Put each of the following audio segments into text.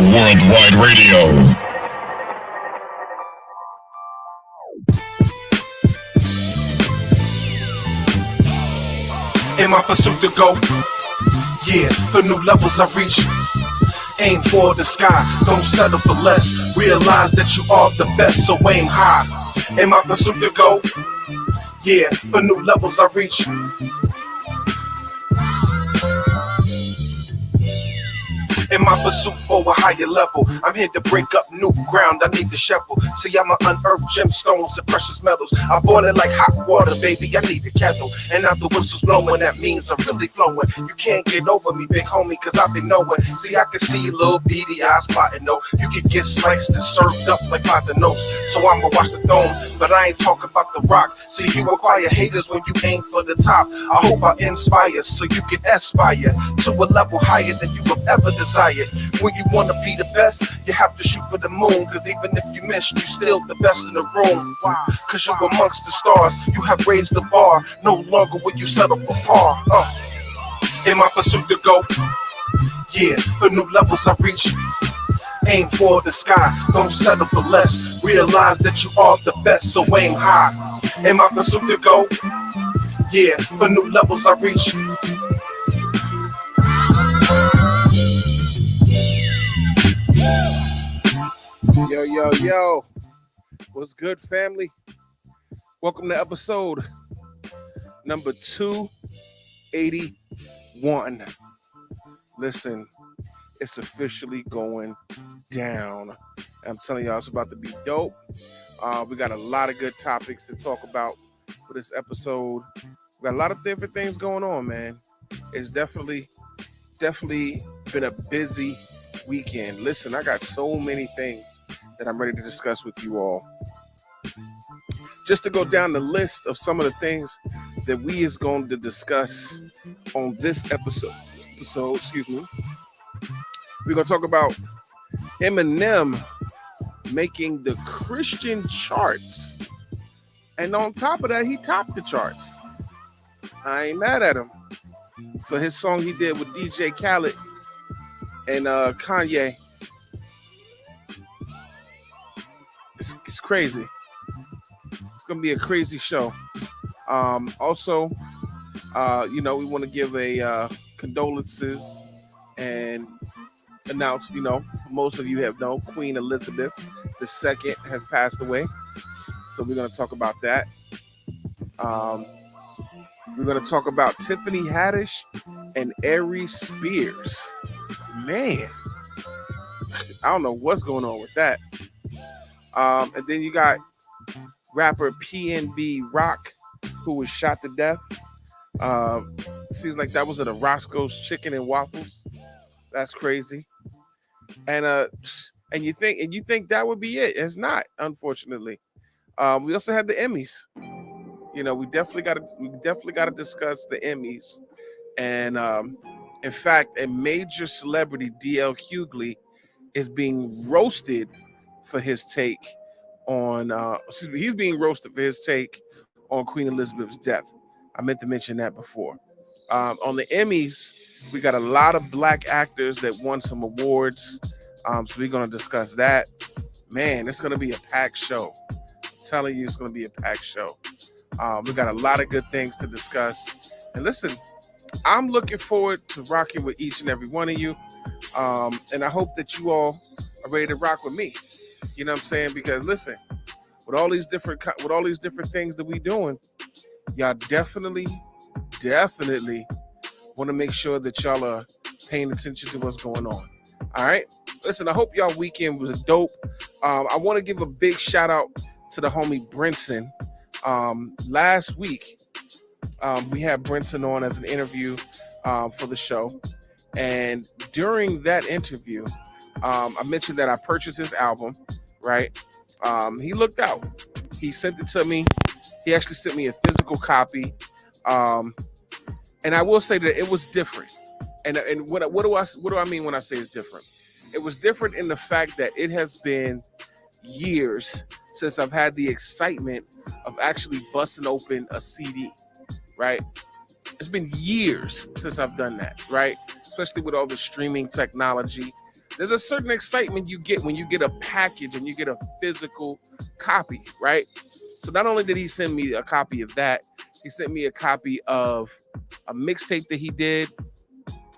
Worldwide Radio. In my pursuit to go, yeah, for new levels I reach. Aim for the sky, don't settle for less. Realize that you are the best, so aim high. In my pursuit to go, yeah, for new levels I reach. In my pursuit for a higher level, I'm here to break up new ground, I need to shovel. See, I'm an unearthed gemstones and precious metals. I boil it like hot water, baby, I need a kettle. And now the whistle's blowing, that means I'm really flowing. You can't get over me, big homie, cause I've been knowing. See, I can see little beady eyes plotting, no. You can get sliced and served up like by the nose. So I'ma watch the throne, but I ain't talking about the rock. See, you acquire haters when you aim for the top. I hope I inspire so you can aspire to a level higher than you have ever desired. When you wanna be the best, you have to shoot for the moon. Cause even if you miss, you still the best in the room. Why? Cause you're amongst the stars, you have raised the bar. No longer will you settle for par. In my pursuit to go, yeah, for new levels I reach. Aim for the sky, don't settle for less. Realize that you are the best, so aim high. In my pursuit to go, yeah, for new levels I reach. Yo, what's good, family? Welcome to episode number 281. Listen, it's officially going down. I'm telling y'all, it's about to be dope. We got a lot of good topics to talk about for this episode. We got a lot of different things going on, man. It's definitely been a busy weekend. Listen, I got so many things that I'm ready to discuss with you all. Just to go down the list of some of the things that we is going to discuss on this episode, we're going to talk about Eminem making the Christian charts. And on top of that, he topped the charts. I ain't mad at him for his song he did with DJ Khaled and Kanye. It's crazy. It's gonna be a crazy show. Also, we want to give a condolences and announce. Most of you have known Queen Elizabeth II has passed away, so we're gonna talk about that. We're gonna talk about Tiffany Haddish and Arie Spears. Man, I don't know what's going on with that. And then you got rapper PNB Rock, who was shot to death. Seems like that was at a Roscoe's Chicken and Waffles. That's crazy. And you think that would be it? It's not, unfortunately. We also had the Emmys. We definitely got to discuss the Emmys. And in fact, a major celebrity, DL Hughley, is being roasted for his take on he's being roasted for his take on Queen Elizabeth's death. I meant to mention that before. On the Emmys, we got a lot of black actors that won some awards. So we're going to discuss that. Man, it's going to be a packed show. I'm telling you, it's going to be a packed show. We got a lot of good things to discuss. And listen, I'm looking forward to rocking with each and every one of you. And I hope that you all are ready to rock with me. You know what I'm saying? Because listen, with all these different things that we doing, y'all definitely want to make sure that y'all are paying attention to what's going on. All right. Listen, I hope y'all weekend was dope. I want to give a big shout out to the homie Brinson. Last week, we had Brinson on as an interview for the show. And during that interview, I mentioned that I purchased his album, right? He looked out. He sent it to me. He actually sent me a physical copy. And I will say that it was different. And what do I mean when I say it's different? It was different in the fact that it has been years since I've had the excitement of actually busting open a CD, right? It's been years since I've done that, right? Especially with all the streaming technology. There's a certain excitement you get when you get a package and you get a physical copy, right? So not only did he send me a copy of that, he sent me a copy of a mixtape that he did.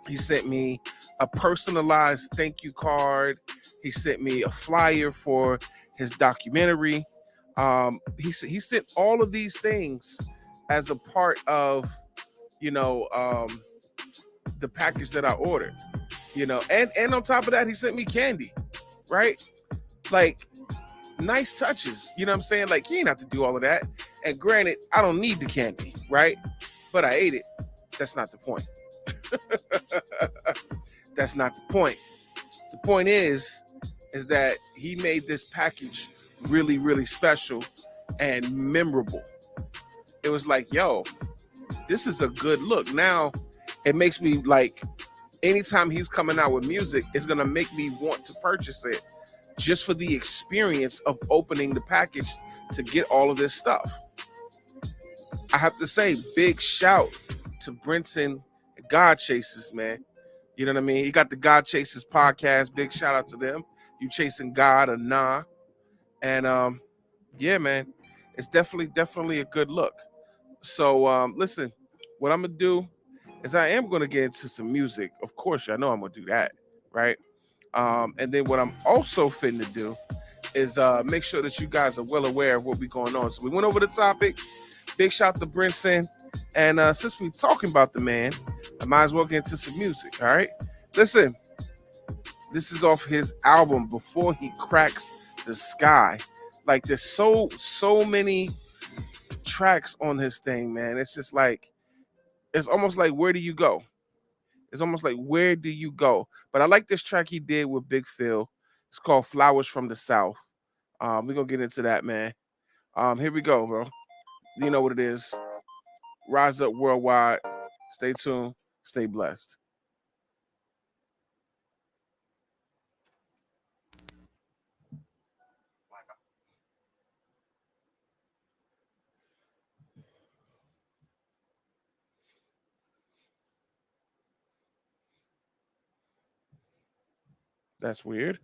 He sent me a personalized thank you card. He sent me a flyer for his documentary. He sent all of these things as a part of, the package that I ordered. And on top of that, he sent me candy, right? Like, nice touches. You know what I'm saying? Like, he ain't have to do all of that. And granted, I don't need the candy, right? But I ate it. That's not the point. That's not the point. The point is that he made this package really, really special and memorable. It was like, yo, this is a good look. Now, it makes me like, anytime he's coming out with music, it's going to make me want to purchase it just for the experience of opening the package to get all of this stuff. I have to say, big shout to Brinson God Chasers, man. You know what I mean? He got the God Chasers podcast. Big shout out to them. You chasing God or nah? And yeah, man, it's definitely a good look. So listen, what I'm gonna do is I am gonna get into some music. Of course, I know I'm gonna do that, right? And then what I'm also finna do is make sure that you guys are well aware of what we're going on. So we went over the topics. Big shout to Brinson. And since we're talking about the man, I might as well get into some music, all right? Listen, this is off his album, Before He Cracks the Sky. Like, there's so many tracks on his thing, man. It's just like, it's almost like, where do you go? It's almost like, where do you go? But I like this track he did with Big Phil. It's called Flowers from the South. We're going to get into that, man. Here we go, bro. You know what it is. Rise up worldwide. Stay tuned. Stay blessed. That's weird.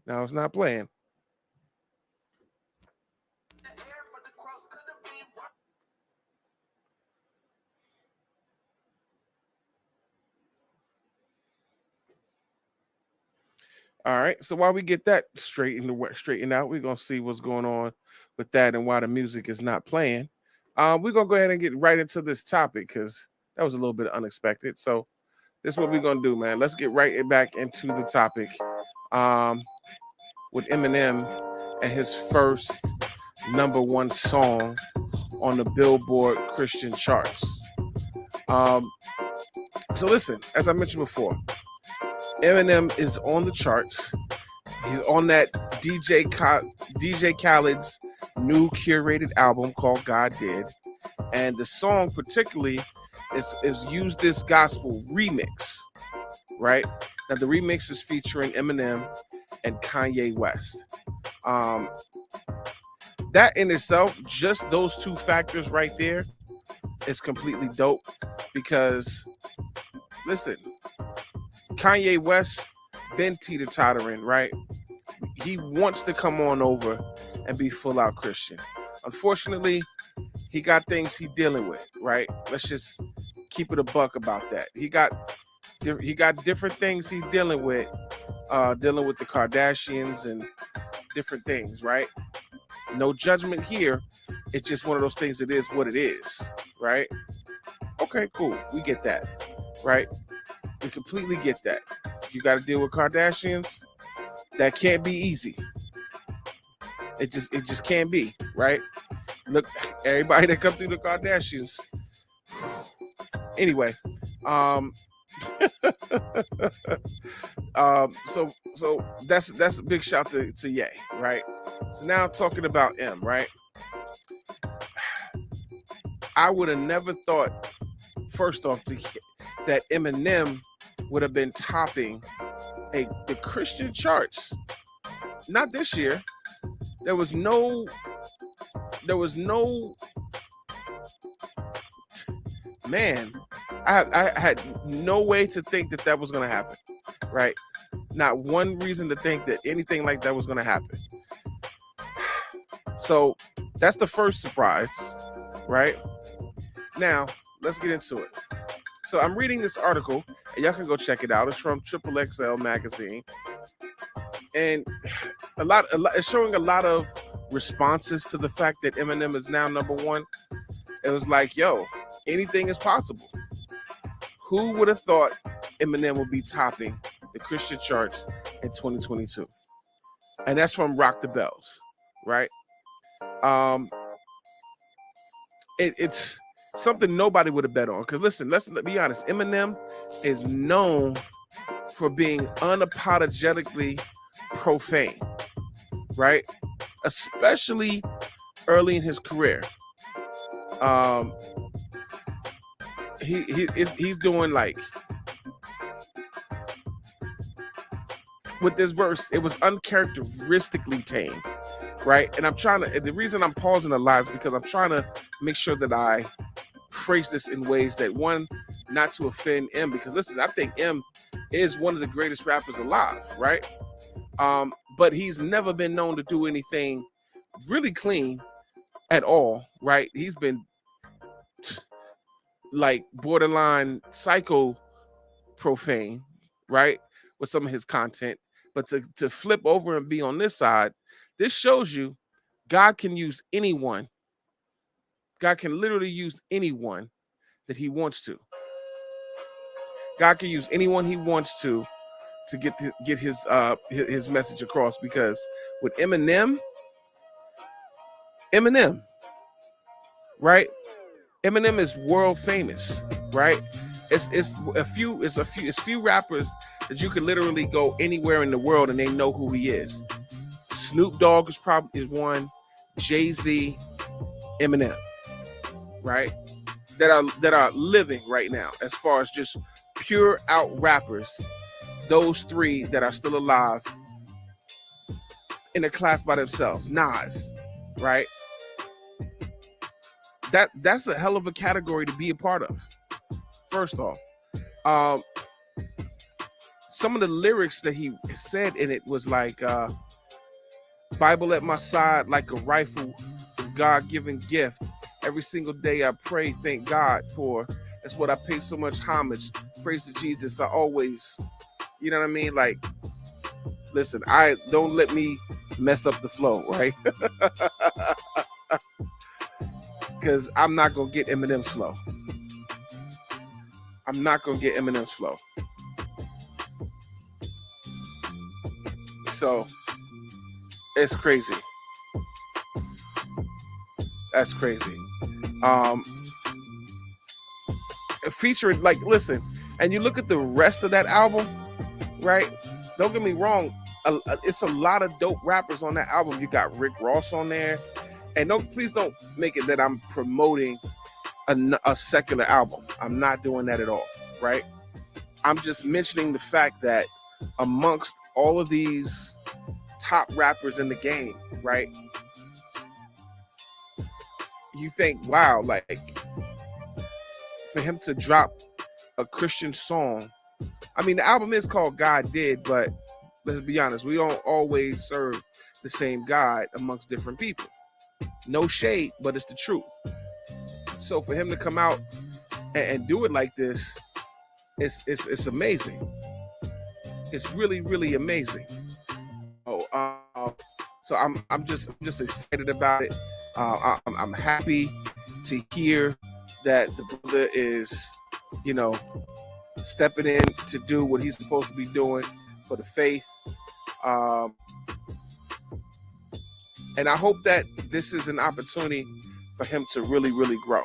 Now it's not playing. All right. So while we get that straightened out, we're gonna see what's going on with that and why the music is not playing. We're gonna go ahead and get right into this topic because that was a little bit unexpected. So this is what we're gonna do, man. Let's get right back into the topic. With Eminem and his first #1 song on the Billboard Christian charts. So listen, as I mentioned before, Eminem is on the charts. He's on that DJ Khaled's new curated album called God Did. And the song particularly is Use This Gospel remix, right? Now the remix is featuring Eminem and Kanye West. That in itself, just those two factors right there, is completely dope because, listen, Kanye West been teeter-tottering, right? He wants to come on over and be full-out Christian. Unfortunately, he got things he dealing with, right? Let's just keep it a buck about that. He got different things he's dealing with the Kardashians and different things, right? No judgment here. It's just one of those things. It is what it is, right? Okay, cool. We get that, right? We completely get that. You got to deal with Kardashians. That can't be easy. It just can't be, right? Look, everybody that come through the Kardashians. Anyway, so that's a big shout to Ye, right? So now talking about M, right? I would have never thought, first off, that Eminem would have been topping the Christian charts. Not this year. There was no man. I had no way to think that was going to happen, right? Not one reason to think that anything like that was going to happen. So that's the first surprise, right? Now, let's get into it. So I'm reading this article, and y'all can go check it out. It's from Triple XL magazine, and it's showing a lot of responses to the fact that Eminem is now number one. It was like, yo, anything is possible. Who would have thought Eminem would be topping the Christian charts in 2022? And that's from Rock the Bells, right? It's something nobody would have bet on. Because listen, let's be honest. Eminem is known for being unapologetically profane, right? Especially early in his career. He's doing like, with this verse, it was uncharacteristically tame, right? And the reason I'm pausing a lot is because I'm trying to make sure that I phrase this in ways that, one, not to offend M, because listen, I think M is one of the greatest rappers alive, right? But he's never been known to do anything really clean at all, right? He's been like borderline psycho profane, right, with some of his content. But to flip over and be on this side, this shows you God can use anyone. God can literally use anyone that he wants to. God can use anyone he wants to get his message across. Because with Eminem, right? Eminem is world famous, right? It's few rappers that you can literally go anywhere in the world and they know who he is. Snoop Dogg is one, Jay-Z, Eminem, right? That are living right now as far as just pure out rappers. Those three that are still alive in a class by themselves. Nas, right? That's a hell of a category to be a part of. First off, some of the lyrics that he said in it was like, Bible at my side like a rifle, God-given gift. Every single day I pray, thank God for. That's what I pay so much homage. Praise to Jesus. I always, you know what I mean? Like, listen, don't let me mess up the flow, right? Because I'm not going to get Eminem's flow. I'm not going to get Eminem's flow. So, it's crazy. That's crazy. Featuring, like, listen, and you look at the rest of that album, right? Don't get me wrong. It's a lot of dope rappers on that album. You got Rick Ross on there. And please don't make it that I'm promoting a secular album. I'm not doing that at all, right? I'm just mentioning the fact that amongst all of these top rappers in the game, right? You think, wow, like, for him to drop a Christian song. I mean, the album is called God Did, but let's be honest, we don't always serve the same God amongst different people. No shade, but it's the truth. So for him to come out and do it like this, it's amazing. It's really, really amazing. So I'm just excited about it. I'm happy to hear that the brother is, stepping in to do what he's supposed to be doing for the faith. And I hope that this is an opportunity for him to really, really grow.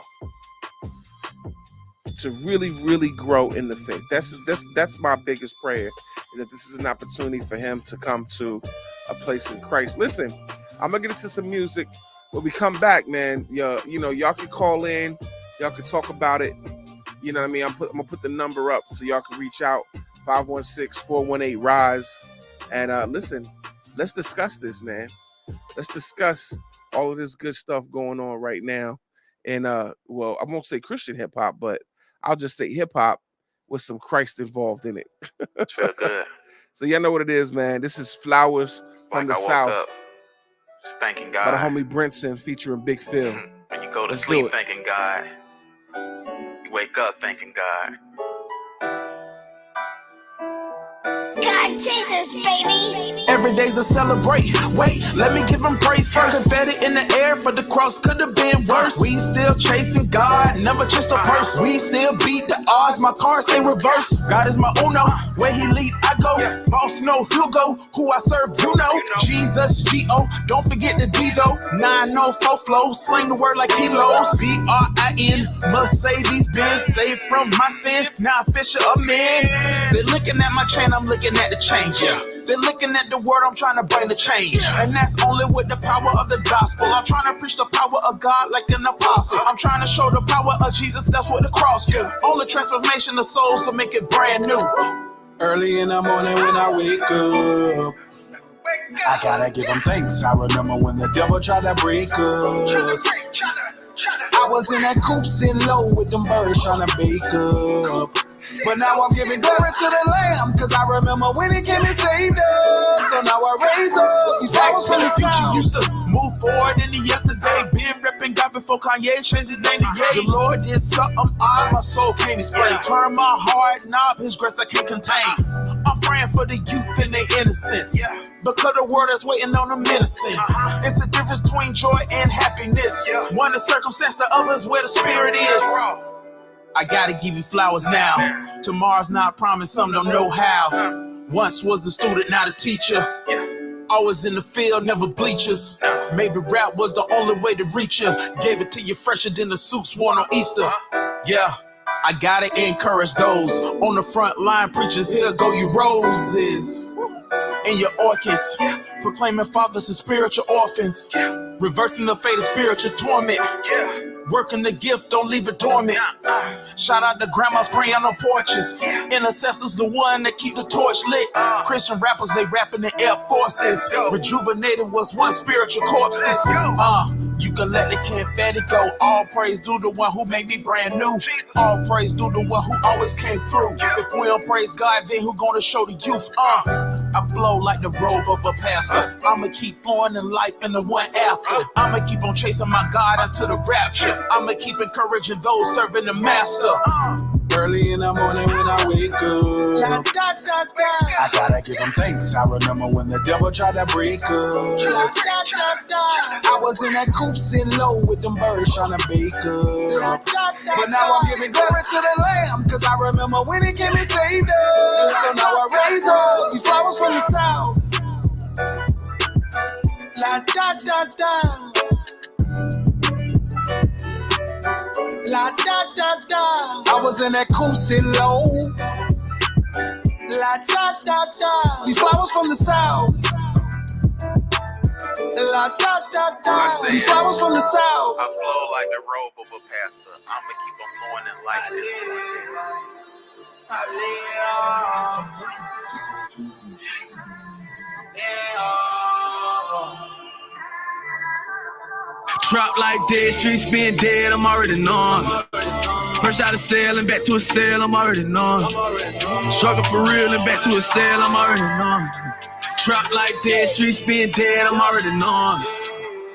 To really, really grow in the faith. That's my biggest prayer, is that this is an opportunity for him to come to a place in Christ. Listen, I'm gonna get into some music. When we come back, man, y'all can call in, y'all can talk about it. You know what I mean? I'm gonna put the number up so y'all can reach out, 516-418-RISE. And listen, let's discuss this, man. Let's discuss all of this good stuff going on right now. And well, I won't say Christian hip hop, but I'll just say hip hop with some Christ involved in it. It's real good. So y'all know what it is, man. This is Flowers from the I woke South up just thanking by the God. homie Brinson featuring Big Phil. When you go to Let's do sleep it. thanking God, you wake up thanking God. God tasers, baby. Every day's a celebrate. Wait, let me give him praise first. Confetti in the air, but the cross could have been worse. We still chasing God, never just a purse. We still beat the odds, my cars stay reverse. God is my uno, where he lead, I go. Boss no Hugo, who I serve, you know. Jesus, G-O, don't forget the D-Go. 904 flow, slang the word like kilos. B-R-I-N, Mercedes-Benz, saved from my sin. Now I fish a man. They're looking at my chain, I'm looking at the change. They're looking at the word, I'm trying to bring the change. And that's only with the power of the gospel. I'm trying to preach the power of God like an apostle. I'm trying to show the power of Jesus, that's what the cross do. Only transformation of souls to make it brand new. Early in the morning when I wake up, I gotta give him thanks. I remember when the devil tried to break us. I was in that coop sitting low with them birds trying to bake up. But now I'm giving glory to the Lamb, cause I remember when he came and saved us. So now I raise up these flowers from the South. Used to move forward in the yesterday, been repping God before Kanye changed his name to Ye. The Lord did something odd, my soul can't explain. Turn my heart knob, his grace I can't contain. I'm praying for the youth and their innocence, because the world is waiting on them innocent. It's the difference between joy and happiness. One is circumstance, the other is where the spirit is. I gotta give you flowers now. Tomorrow's not promised, some don't know how. Once was a student, not a teacher. Always in the field, never bleachers. Maybe rap was the only way to reach you. Gave it to you fresher than the suits worn on Easter. Yeah, I gotta encourage those on the front line. Preachers, here go you roses and your orchids, proclaiming fathers and spiritual orphans, reversing the fate of spiritual torment. Working the gift, don't leave it dormant. Shout out to grandmas praying on porches. Intercessors, the one that keep the torch lit. Christian rappers, they rapping the Air Forces. Rejuvenated was one spiritual corpses. You can let the confetti go. All praise due to one who made me brand new. All praise due to one who always came through. If we don't praise God, then who gonna show the youth? I flow like the robe of a pastor. I'ma keep flowing in life and the one after. I'ma keep on chasing my God until the rapture. I'ma keep encouraging those serving the master. Early in the morning when I wake up, I gotta give him thanks. I remember when the devil tried to break us. I was in that coop sitting low with them birds trying to bake up. But now I'm giving glory to the Lamb, cause I remember when he came and saved us. So now I raise up these flowers from the South. La da da da. La da da da. I was in that cool sitting low. La da da da. These flowers from the South. La da da da. These flowers from the South. I flow like the robe of a pastor. I'ma keep on flowing in life. Trap like dead, streets being dead, I'm already knowing. Fresh out of cell and back to a cell, I'm already knowing. Struggle for real and back to a cell, I'm already knowing. Trap like dead, streets being dead, I'm already knowing.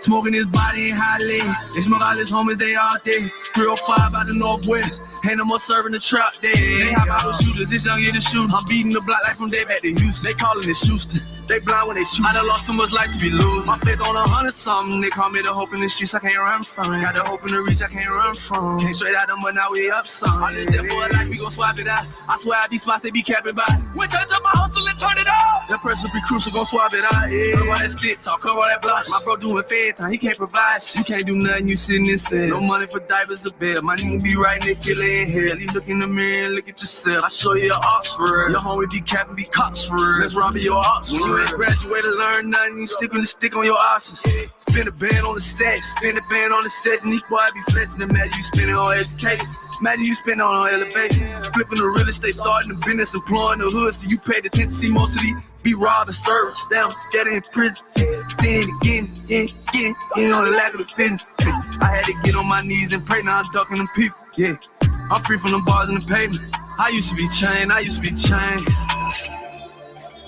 Smoking his body in highly. They smoke all his homies, they all day. 305 out the Northwest. Ain't no more serving the trap day. They hop out with shooters, it's young, get the shoot. I'm beating the block like from Dave back to Houston. They calling it Houston. They blind when they shoot. I done lost too much life to be losing. My faith on 100 something. They call me the hope in the streets I can't run from. Got the hope in the reach I can't run from. Came straight out them, but now we up some. I just there for a life, we gon' swap it out. I swear I these spots they be capping by. When turns up my hustle and turn it off. That person be crucial, gon' swap it out. Yeah, cover all that stick talk, cover all that blush. My bro doing fed time, he can't provide. You can't do nothing, you sitting in cell. No money for diapers or bed. My nigga be right, they feel it in hell. You look in the mirror and look at yourself. I show you your ops for real. Your homie be capping, be cops for real. Let's rob your ops for real. You ain't graduated, learn nothing, you stick with the stick on your options. Spin a band on the set, spin a band on the set, and these boys be flexing. Imagine you spending on education. Imagine you spending on elevation. Flipping the real estate, starting the business, employing the hood, so you pay the attention. See most of these be robbed and served, down, dead in prison. Seeing it again on the lack of the business. I had to get on my knees and pray, now I'm ducking them people. Yeah, I'm free from them bars and the pavement. I used to be chained.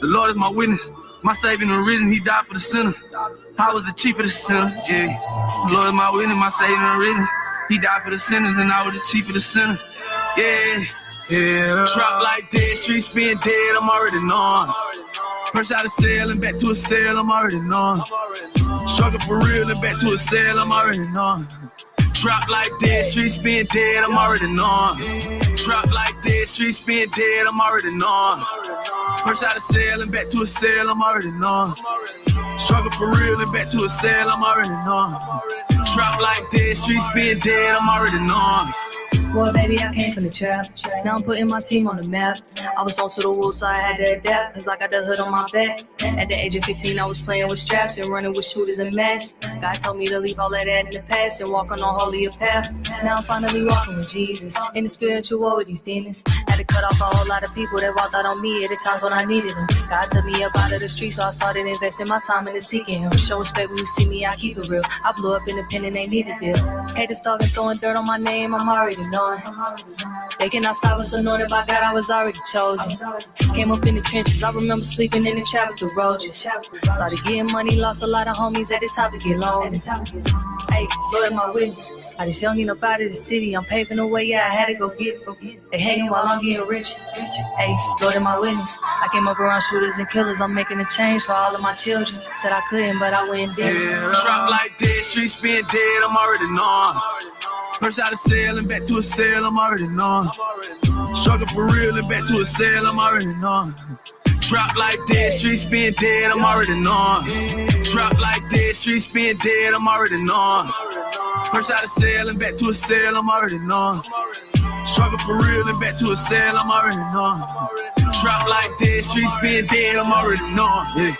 The Lord is my witness, my saving and risen, he died for the sinner. I was the chief of the sinner, yeah. The Lord is my witness, my saving and risen, he died for the sinners, and I was the chief of the sinner, yeah. Yeah. Trap like dead, streets being dead, I'm already knowing. First out of cell and back to a cell, I'm already knowing. Struggle for real and back to a cell, I'm already knowing. Trap like dead, streets being dead, I'm already knowing. Trap like dead, streets being dead, I'm already knowing. First out of cell and back to a cell, I'm already knowing. Struggle for real and back to a cell, I'm already knowing. Trap like dead, streets being dead, I'm already knowing. Well, baby, I came from the trap. Now I'm putting my team on the map. I was on to the rules, so I had to adapt, cause I got the hood on my back. At the age of 15, I was playing with straps and running with shooters and masks. God told me to leave all of that in the past and walk on a holier path. Now I'm finally walking with Jesus in the spiritual war with these demons. Had to cut off a whole lot of people that walked out on me at the times when I needed them. God took me up out of the street, so I started investing my time into seeking him. Show respect when you see me, I keep it real. I blew up independent, they needed bill. Haters started throwing dirt on my name, I'm already knowing. They cannot stop us, anointed by God, I was already chosen. Came up in the trenches, I remember sleeping in the trap with the roaches. Started getting money, lost a lot of homies at the top to get lonely. Hey, Lord, my witness. I just youngin' up out of the city, I'm paving the way, yeah, I had to go get it. They hating while I'm getting rich. Hey, Lord, my witness. I came up around shooters and killers, I'm making a change for all of my children. Said I couldn't, but I went dead. Yeah. Trap like dead, streets being dead, I'm already knowing. First out of cell and back to a cell, I'm already knowing. Struggle for real and back to a cell, I'm already knowing. Trap like dead, streets being dead, I'm already knowing. Trap like dead, streets being dead, I'm already knowing. First out of cell and back to a cell, I'm already knowing. Struggle for real and back to a cell, I'm already knowing. Trap like dead, streets being dead, I'm already knowing. Yeah.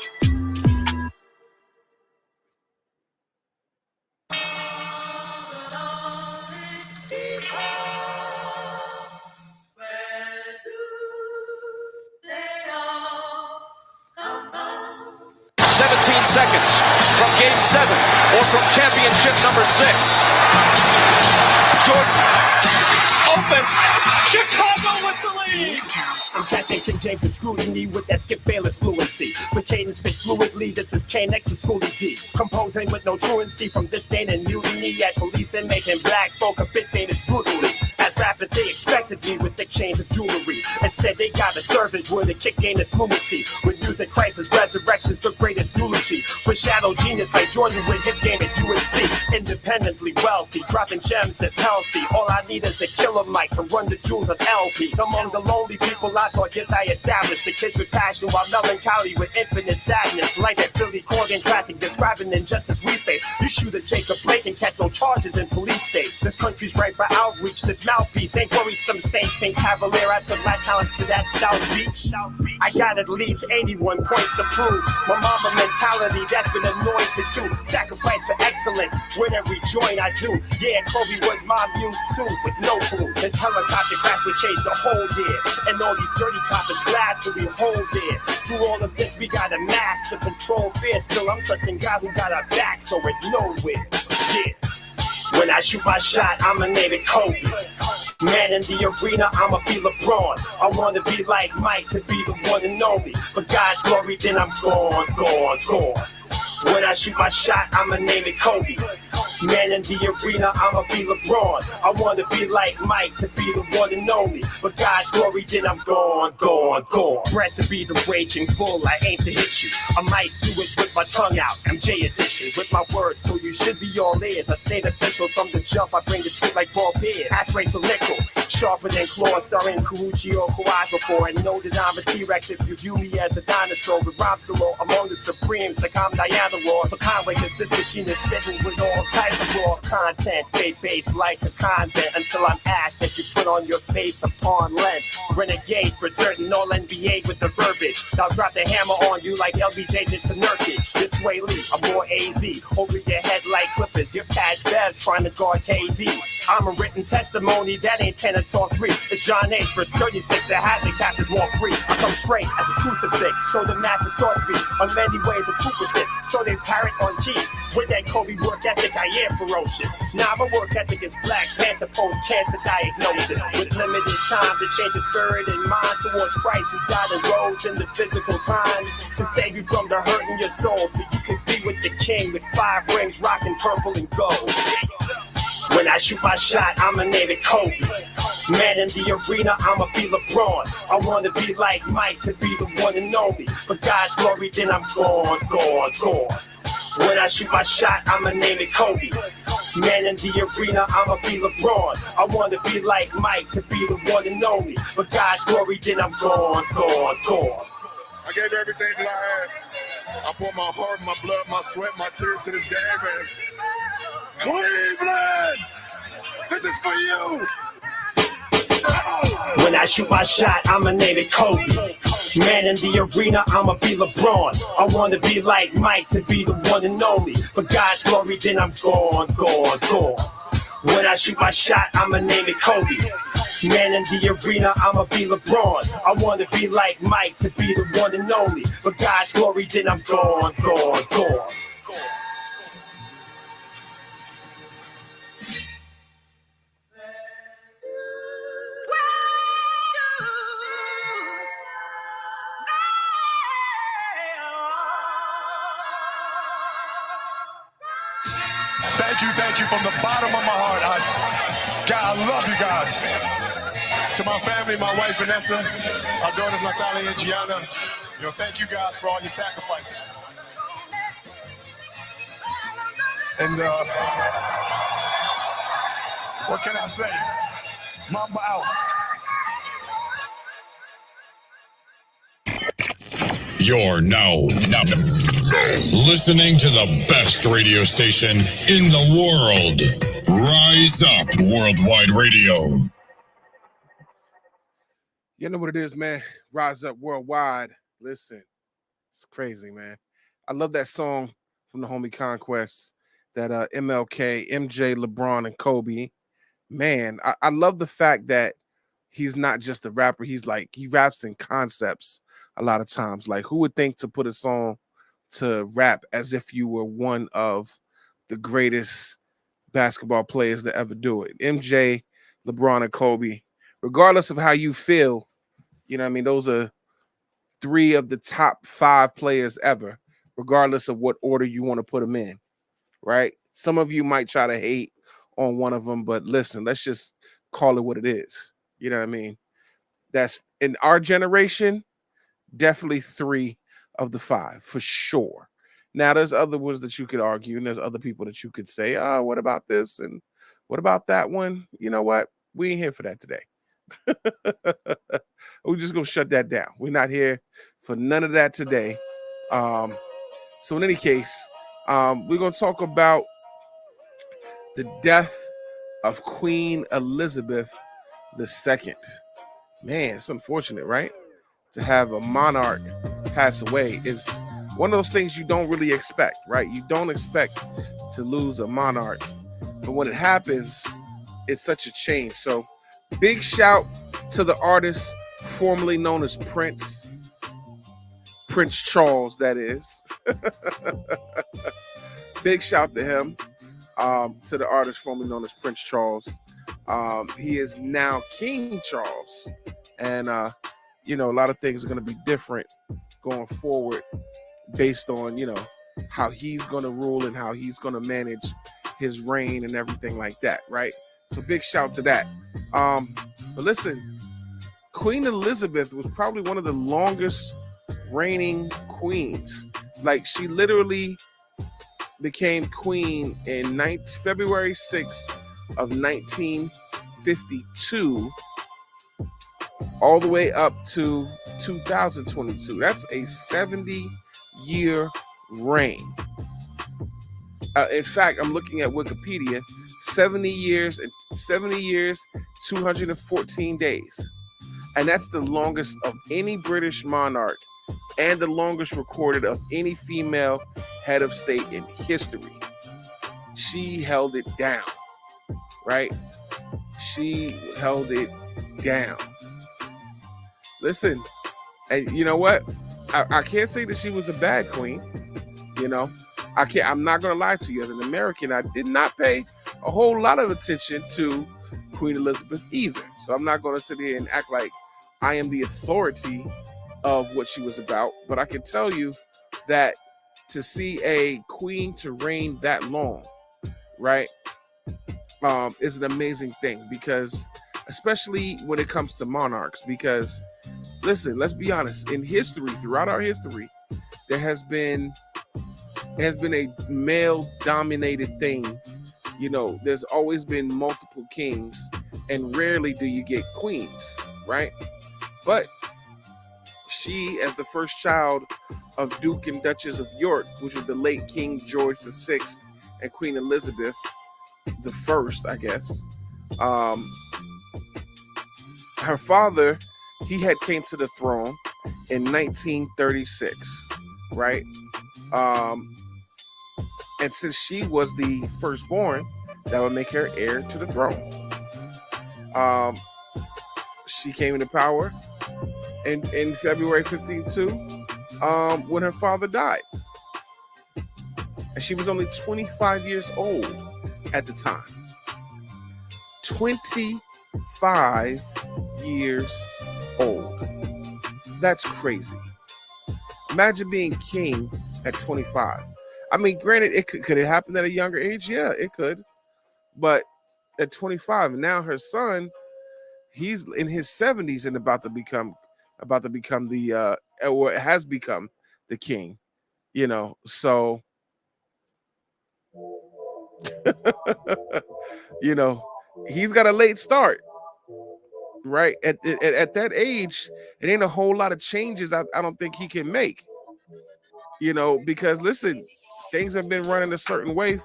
Seconds from game 7 or from championship number 6. Jordan open. Chicago with the lead. I'm catching King James' scrutiny with that Skip Bayless fluency. The cadence spit fluidly, this is K-Next and Schoolie D. Composing with no truancy from disdain and mutiny at police and making black folk a bit famous brutally. As rappers, they expected me with thick chains of jewelry. Instead, they got a servant with a kick game that's fluency. With music crisis, resurrections of greatest eulogy. Foreshadow genius like Jordan with his game at UNC. Independently wealthy, dropping gems that's healthy. All I need is a killer mic to run the jewels of LPs. Among the lonely people I taught, yes, I established the kids with passion while melancholy with infinite sadness. Like that Billy Corgan classic describing injustice we face. You shoot a Jacob Blake and catch no charges in police states. This country's right for outreach, this mouthpiece ain't worried some saints ain't cavalier. I took my talents to that South Beach. I got at least 81 points to prove. My mama mentality that's been anointed too. Sacrifice for excellence, win every joint I do. Yeah, Kobe was my muse too, with no clue. This helicopter crash would change the whole year. And all these dirty coppers blast so we hold there. Through all of this we got a mask to control fear. Still I'm trusting God who got our back so it nowhere. Yeah. When I shoot my shot, I'ma name it Kobe. Man in the arena, I'ma be LeBron. I wanna be like Mike to be the one and only. For God's glory, then I'm gone. When I shoot my shot, I'ma name it Kobe. Man in the arena, I'ma be LeBron. I wanna be like Mike to be the one and only. For God's glory, then I'm gone. Bred to be the raging bull, I aim to hit you. I might do it with my tongue out, MJ edition. With my words, so you should be all ears. I stayed official from the jump, I bring the truth like Paul Pierce. Ask Rachel Nichols, sharper than claws, starring Karuchi or Kawhi before. And know that I'm a T-Rex if you view me as a dinosaur. With rhymes galore among the Supremes, like I'm Diana Ross. So Conway, cause this machine is spitting with all types of raw content. Fate-based like a convent, until I'm ash that you put on your face upon length. Renegade for certain, all NBA with the verbiage. I'll drop the hammer on you like LBJ did to Nurkic. This way Lee, I'm more AZ, over your head like Clippers. You're Pat Bev trying to guard KD. I'm a written testimony, that ain't 10 or talk 3. It's John 8, verse 36, that had the captains walk free. I come straight as a crucifix, so the masses thought to me. On many ways of truth with this, so they parrot on key. With that Kobe work ethic, I hair ferocious. Now my work ethic is Black Panther post-cancer diagnosis. With limited time to change your spirit and mind towards Christ, who died and rose in the physical grind to save you from the hurt in your soul, so you can be with the king with 5 rings rocking purple and gold. When I shoot my shot, I'ma name it Kobe. Man in the arena, I'ma be LeBron. I wanna be like Mike to be the one and only. For God's glory, then I'm gone. When I shoot my shot, I'ma name it Kobe. Man in the arena, I'ma be LeBron. I wanna be like Mike to be the one and only. For God's glory, then I'm gone. I gave everything that I had. I poured my heart, my blood, my sweat, my tears to this game, man. Cleveland, this is for you. When I shoot my shot, I'ma name it Kobe. Man in the arena, I'ma be LeBron. I wanna be like Mike to be the one and only. For God's glory, then I'm gone. When I shoot my shot, I'ma name it Kobe. Man in the arena, I'ma be LeBron. I wanna be like Mike to be the one and only. For God's glory, then I'm gone. Thank you from the bottom of my heart. God, I love you guys. To my family, my wife Vanessa, our daughters Natalia and Gianna, thank you guys for all your sacrifice. And what can I say? Mamba out. You're now listening to the best radio station in the world. Rise Up Worldwide Radio. You know what it is, man. Rise Up Worldwide. Listen, it's crazy, man. I love that song from the homie Conquest, that MLK, MJ, LeBron, and Kobe. Man, I love the fact that he's not just a rapper. He raps in concepts a lot of times. Like, who would think to put a song to rap as if you were one of the greatest basketball players to ever do it? MJ, LeBron, and Kobe. Regardless of how you feel, those are 3 of the top 5 players ever, regardless of what order you want to put them in, right? Some of you might try to hate on one of them, but listen, let's just call it what it is. You know what I mean? That's in our generation, definitely 3 of the 5 for sure. Now, there's other ones that you could argue, and there's other people that you could say, oh, what about this? And what about that one? You know what? We ain't here for that today. We're just going to shut that down. We're not here for none of that today. So in any case, we're going to talk about the death of Queen Elizabeth II. Man, it's unfortunate, right? To have a monarch pass away is one of those things you don't really expect, right? You don't expect to lose a monarch, but when it happens, it's such a change. So big shout to the artist formerly known as Prince Charles, that is. Big shout to him, to the artist formerly known as Prince Charles. He is now King Charles, and a lot of things are going to be different going forward based on, how he's going to rule and how he's going to manage his reign and everything like that, right? So big shout to that. But listen, Queen Elizabeth was probably one of the longest reigning queens. Like, she literally became queen in February 6th of 1952 all the way up to 2022. That's a 70-year reign. In fact, I'm looking at Wikipedia. 70 years, 214 days. And that's the longest of any British monarch and the longest recorded of any female head of state in history. She held it down, right? She held it down. Listen, and you know what? I can't say that she was a bad queen, I'm not gonna lie to you. As an American, I did not pay a whole lot of attention to Queen Elizabeth either. So I'm not gonna sit here and act like I am the authority of what she was about. But I can tell you that to see a queen to reign that long, right, is an amazing thing, because especially when it comes to monarchs, because listen, let's be honest, in history, throughout our history, there has been a male dominated thing. You know, there's always been multiple kings, and rarely do you get queens, right? But she, as the first child of Duke and Duchess of York, which was the late King George VI and Queen Elizabeth the First, I guess. Her father, he had came to the throne in 1936, right? And since she was the firstborn, that would make her heir to the throne. She came into power in February 1502 when her father died. And she was only 25 years old at the time. 25 years old. That's crazy. Imagine being king at 25. I mean, granted, could it happen at a younger age? Yeah, it could. But at 25, now her son, he's in his 70s and about to become the or has become the king. You know, so you know, he's got a late start, right? At that age, it ain't a whole lot of changes I don't think he can make, you know, because listen, things have been running a certain way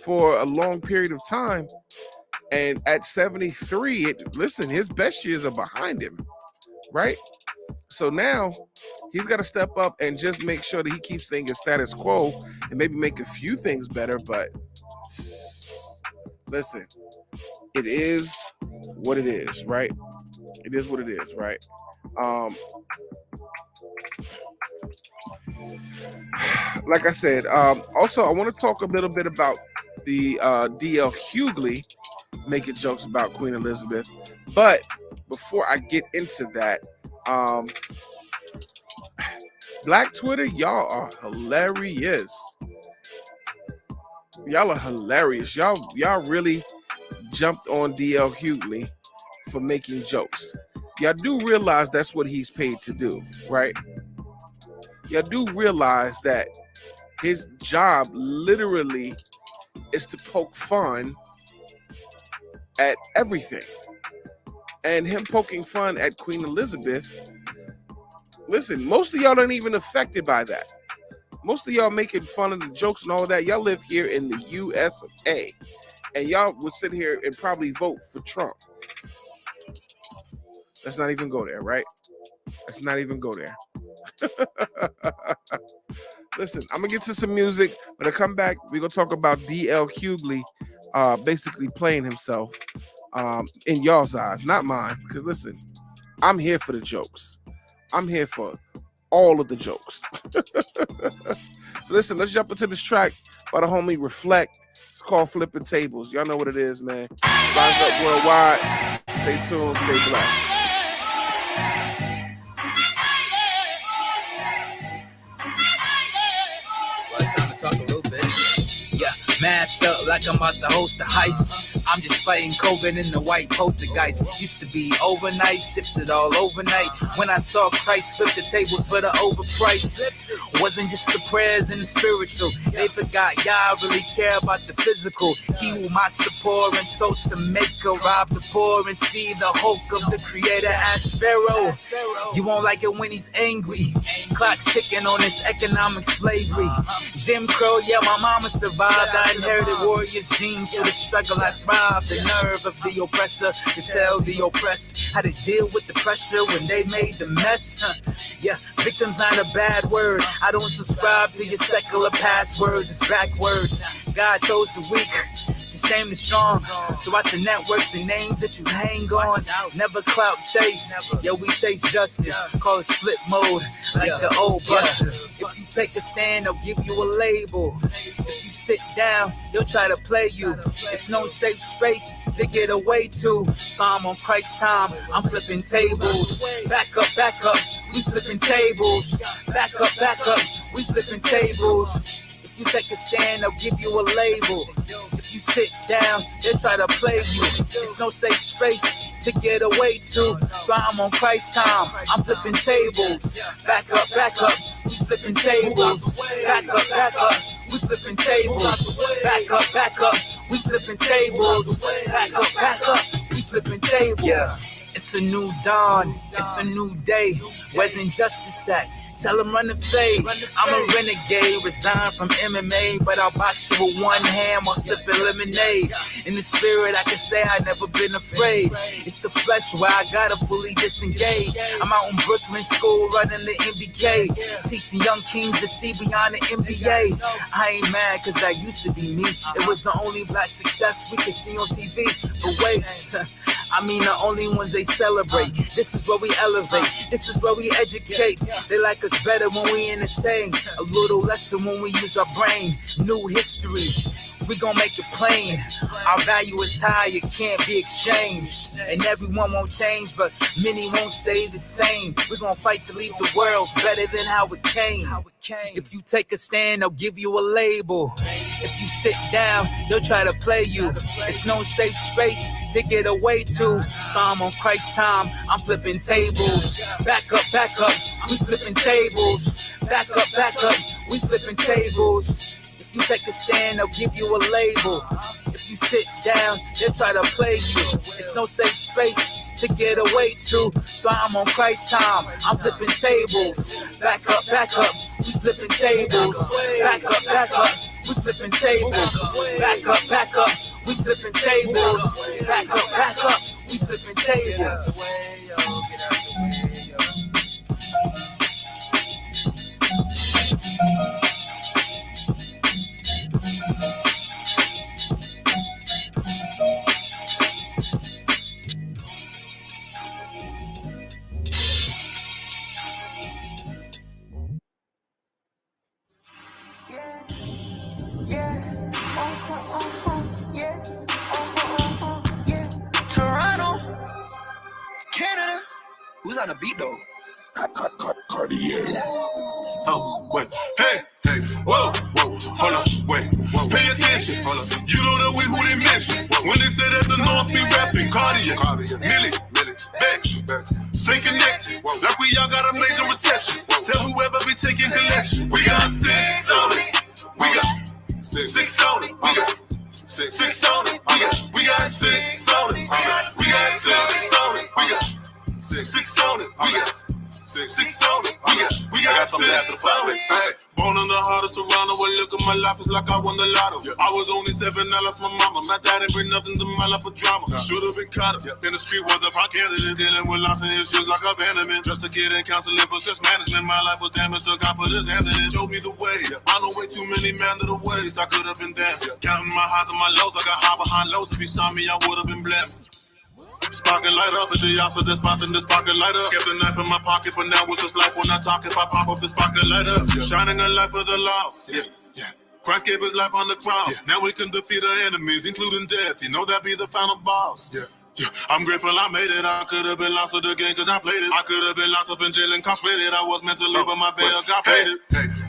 for a long period of time. And at 73, listen, his best years are behind him, right? So now he's got to step up and just make sure that he keeps things status quo and maybe make a few things better. But listen, it is what it is, right? It is what it is, right? Like I said, also I want to talk a little bit about the DL Hughley making jokes about Queen Elizabeth. But before I get into that, Black Twitter, y'all are hilarious. Y'all are hilarious. Y'all really jumped on DL Hughley for making jokes. Y'all do realize that's what he's paid to do, right? Y'all do realize that his job literally is to poke fun at everything. And him poking fun at Queen Elizabeth, listen, most of y'all aren't even affected by that. Most of y'all making fun of the jokes and all of that, y'all live here in the US of A. And y'all would sit here and probably vote for Trump. Let's not even go there, right? Let's not even go there. Listen, I'm going to get to some music. When I come back, we're going to talk about DL Hughley basically playing himself in y'all's eyes, not mine. Because listen, I'm here for the jokes. I'm here for all of the jokes. So listen, let's jump into this track by the homie Reflect. It's called Flipping Tables. Y'all know what it is, man. Rise up worldwide. Stay tuned. Stay blessed. Well, it's time to talk a little bit. Yeah, masked up like I'm about to host a heist. I'm just fighting COVID in the white poltergeist. Used to be overnight, shifted all overnight. When I saw Christ flip the tables for the overpriced. Wasn't just the prayers and the spiritual. They forgot y'all really care about the physical. He who mocks the poor and insults the maker, rob the poor and see the hope of the creator as Pharaoh. You won't like it when he's angry. Clock ticking on his economic slavery. Jim Crow, yeah, my mama survived. I inherited warriors' genes for the struggle I thrived. The nerve of the oppressor to tell the oppressed how to deal with the pressure when they made the mess. Yeah, victim's not a bad word. I don't subscribe to your secular passwords, it's backwards. God chose the weak to shame the strong. So watch the networks and names that you hang on. Never clout chase. Yo, we chase justice. Call it split mode, like the old buster. If you take a stand, they'll give you a label. If you sit down, they'll try to play you. It's no safe space to get away to. So I'm on Christ's time, I'm flipping tables. Back up, we flipping tables. Back up, we flipping tables. If you take a stand, they'll give you a label. If you sit down, they'll try to play you. It's no safe space to get away to. So I'm on Christ's time, I'm flipping tables. Back up, we flipping tables. Back up, we flipping tables. Back up, we flipping tables. Back up, we flipping tables. It's a new dawn, it's a new day. Where's injustice at? Tell him run the fade. I'm a renegade, resigned from MMA, but I'll box you with one hand while sipping lemonade. In the spirit, I can say I've never been afraid. It's the flesh where I gotta fully disengage. I'm out in Brooklyn school running the MBK, teaching young kings to see beyond the NBA. I ain't mad cause that used to be me. It was the only black success we could see on TV. But wait, I mean the only ones they celebrate. This is where we elevate, this is where we educate. They like us better when we entertain, a little lesser when we use our brain. New history, we gon' make it plain. Our value is high, it can't be exchanged. And everyone won't change, but many won't stay the same. We gon' fight to leave the world better than how it came. If you take a stand, they'll give you a label. If you sit down, they'll try to play you. It's no safe space to get away to. So I'm on Christ's time, I'm flipping tables. Back up, we flipping tables. Back up, we flipping tables. If you take a stand, they'll give you a label. If you sit down, they'll try to play you. It's no safe space to get away to. So I'm on Christ's time, I'm flipping tables. Back up, we flipping tables. Back up, we flipping tables. Back up, we flipping tables. Back up, we flipping tables. Canada. Who's on the beat though? Cartier. Oh, wait. Hey, whoa, hold up, wait. Pay attention. You don't know who they mention. When they say that the North be rapping, Cartier, Millie, Bex, stay connected. Like we all got a major reception. Tell whoever be taking collection. We got 6 on it. We got 6 on it. We got 6 on it. We got 6 on it. We got 6 on it. We got 6 on it. We got 6 on it. We got 6 on it. Born in the hardest surrounded. Well, look at my life, it's like I won the lotto. I was only 7, I lost my mama. My dad didn't bring nothing to my life but drama. Should've been caught up. In the street was a rock candidate, dealing with lots of issues like abandonment. Just a kid in counseling for stress management. My life was damaged, so God put his hands in it. Showed me the way. I know way too many men to the waste. I could've been there. Counting my highs and my lows. I got high behind lows. If you saw me, I would've been blessed. Sparking light up at the opposite spots in this pocket light up. Kept the knife in my pocket, but now it's just life when I talk. If I pop up this pocket light up, shining a light for the lost. Yeah. Christ gave his life on the cross. Now we can defeat our enemies, including death. You know that be the final boss. Yeah. I'm grateful I made it. I could have been lost to the game cause I played it. I could have been locked up in jail and incarcerated. I was meant to live, but my bail got paid it.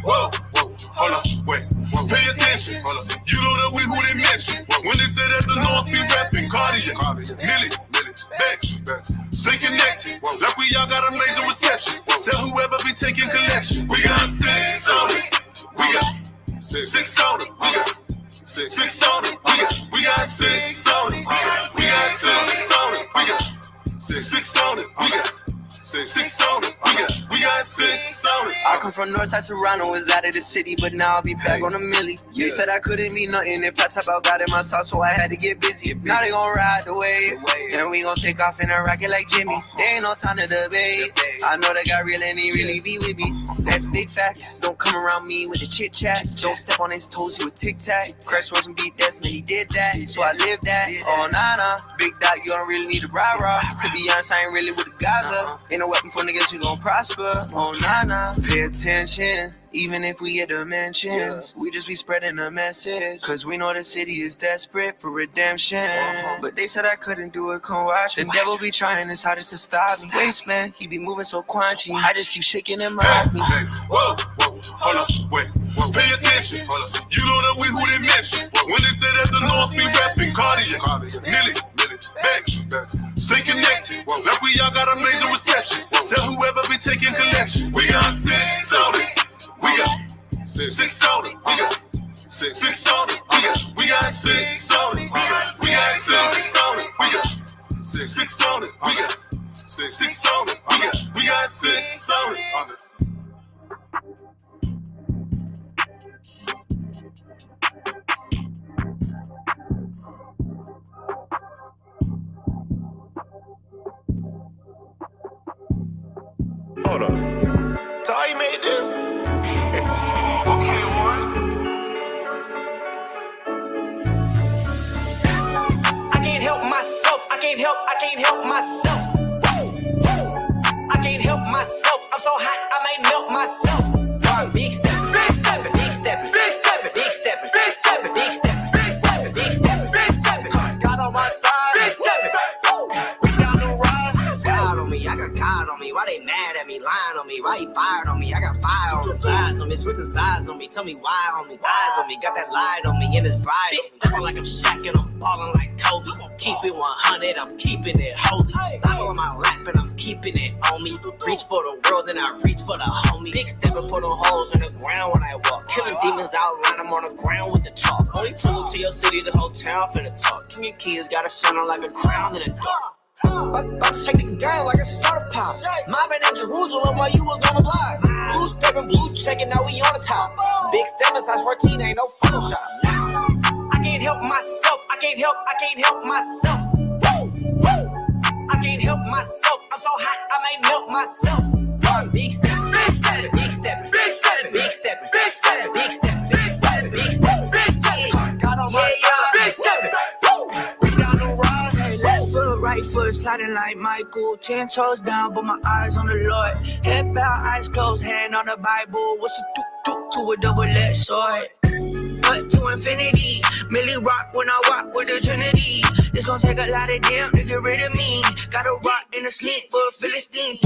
Whoa, hold up, wait. Pay attention. You don't know who they mention. When they say that the North be rapping, Cartier, Millie, Bex, stay connected. Like we all got a major reception. Tell whoever be taking collection. We got 6 on it. We got 6 on it. We got 6 on it. We got 6 on it. We got 6 on it. We got 6 on it. We got 6 on it. We We got 6 on it. I come from Northside Toronto, was out of the city, but now I'll be back on a milli. They said I couldn't be nothing if I tap out got in my sauce, so I had to get busy. Now they gon' ride the wave, and we gon' take off in a rocket like Jimmy. There ain't no time to debate. I know they got real and they really be with me. That's big facts. Don't come around me with the chit chat. Don't step on his toes, you a tic tac. Crash was and beat definitely did that, so I lived that. Oh nah, big dot, you don't really need a rah-rah. To be honest, I ain't really with the Gaza. Ain't no weapon for niggas, you gon' prosper. Oh nah, pay attention. Even if we get dimensions, we just be spreading a message. Cause we know the city is desperate for redemption. But they said I couldn't do it, come watch me. The devil be trying his hardest to stop me. Waste man, he be moving so quanchy. I just keep shaking him off me. Hey, whoa, hold up, wait, pay attention. You don't know who they mention. When they say that the North be rapping Cartier, Millie, Bex, stay connected. Like we all got amazing reception. Tell whoever be taking collection. We got 6 on it. We got 6 on it. We got 6 on it. We got 6 on it. We got 6 on it. We got 6 on it. We got 6 on it. We got 6 on it. Hold up. Ty made this. I can't help myself. I can't help myself. I can't help myself. I'm so hot, I might melt myself. Big step, big steppin', big steppin', big steppin', big steppin', big steppin', big steppin', big steppin', big steppin', big steppin'. God on my side, big steppin'. We down the ride. God on me, I got God on me. Why they mad at me, lying on me? Why he fired on me? I got fire on the sides on me, switching sides on me. Tell me why on me, eyes on me. Got that light on me and it's bright on me. Talking like I'm Shaq and I'm ballin' like Kobe. Keep it 100, I'm keeping it holy. Bible on my lap and I'm keeping it on me. Reach for the world and I reach for the homie. Big step and put on holes in the ground when I walk. Killing demons outline, I'm on the ground with the chalk. Only pull to your city, the whole town finna talk. King of kids gotta shine on like a crown in the dark. About to shake the game like a soda pop. Mobbing in Jerusalem while you was on the block. Blue stepping, blue checking, now we on the top. Big stepping, size 14, ain't no Photoshop. I can't help myself. I can't help myself. I can't help myself. I'm so hot, I might melt myself. Big stepping, big stepping, big stepping, big stepping, big stepping, big stepping, big stepping, big stepping, big stepping, big stepping. Got on my side, big stepping. We down the ride. Hey, left foot, right foot, sliding like Michael. 10 toes down, but my eyes on the Lord. Head bow, eyes closed, hand on the Bible. What's a tuk-tuk to a double-edged sword? But to infinity, Millie rock when I walk with the Trinity. It's gonna take a lot of damn to get rid of me. Got a rock in a sling for a Philistine.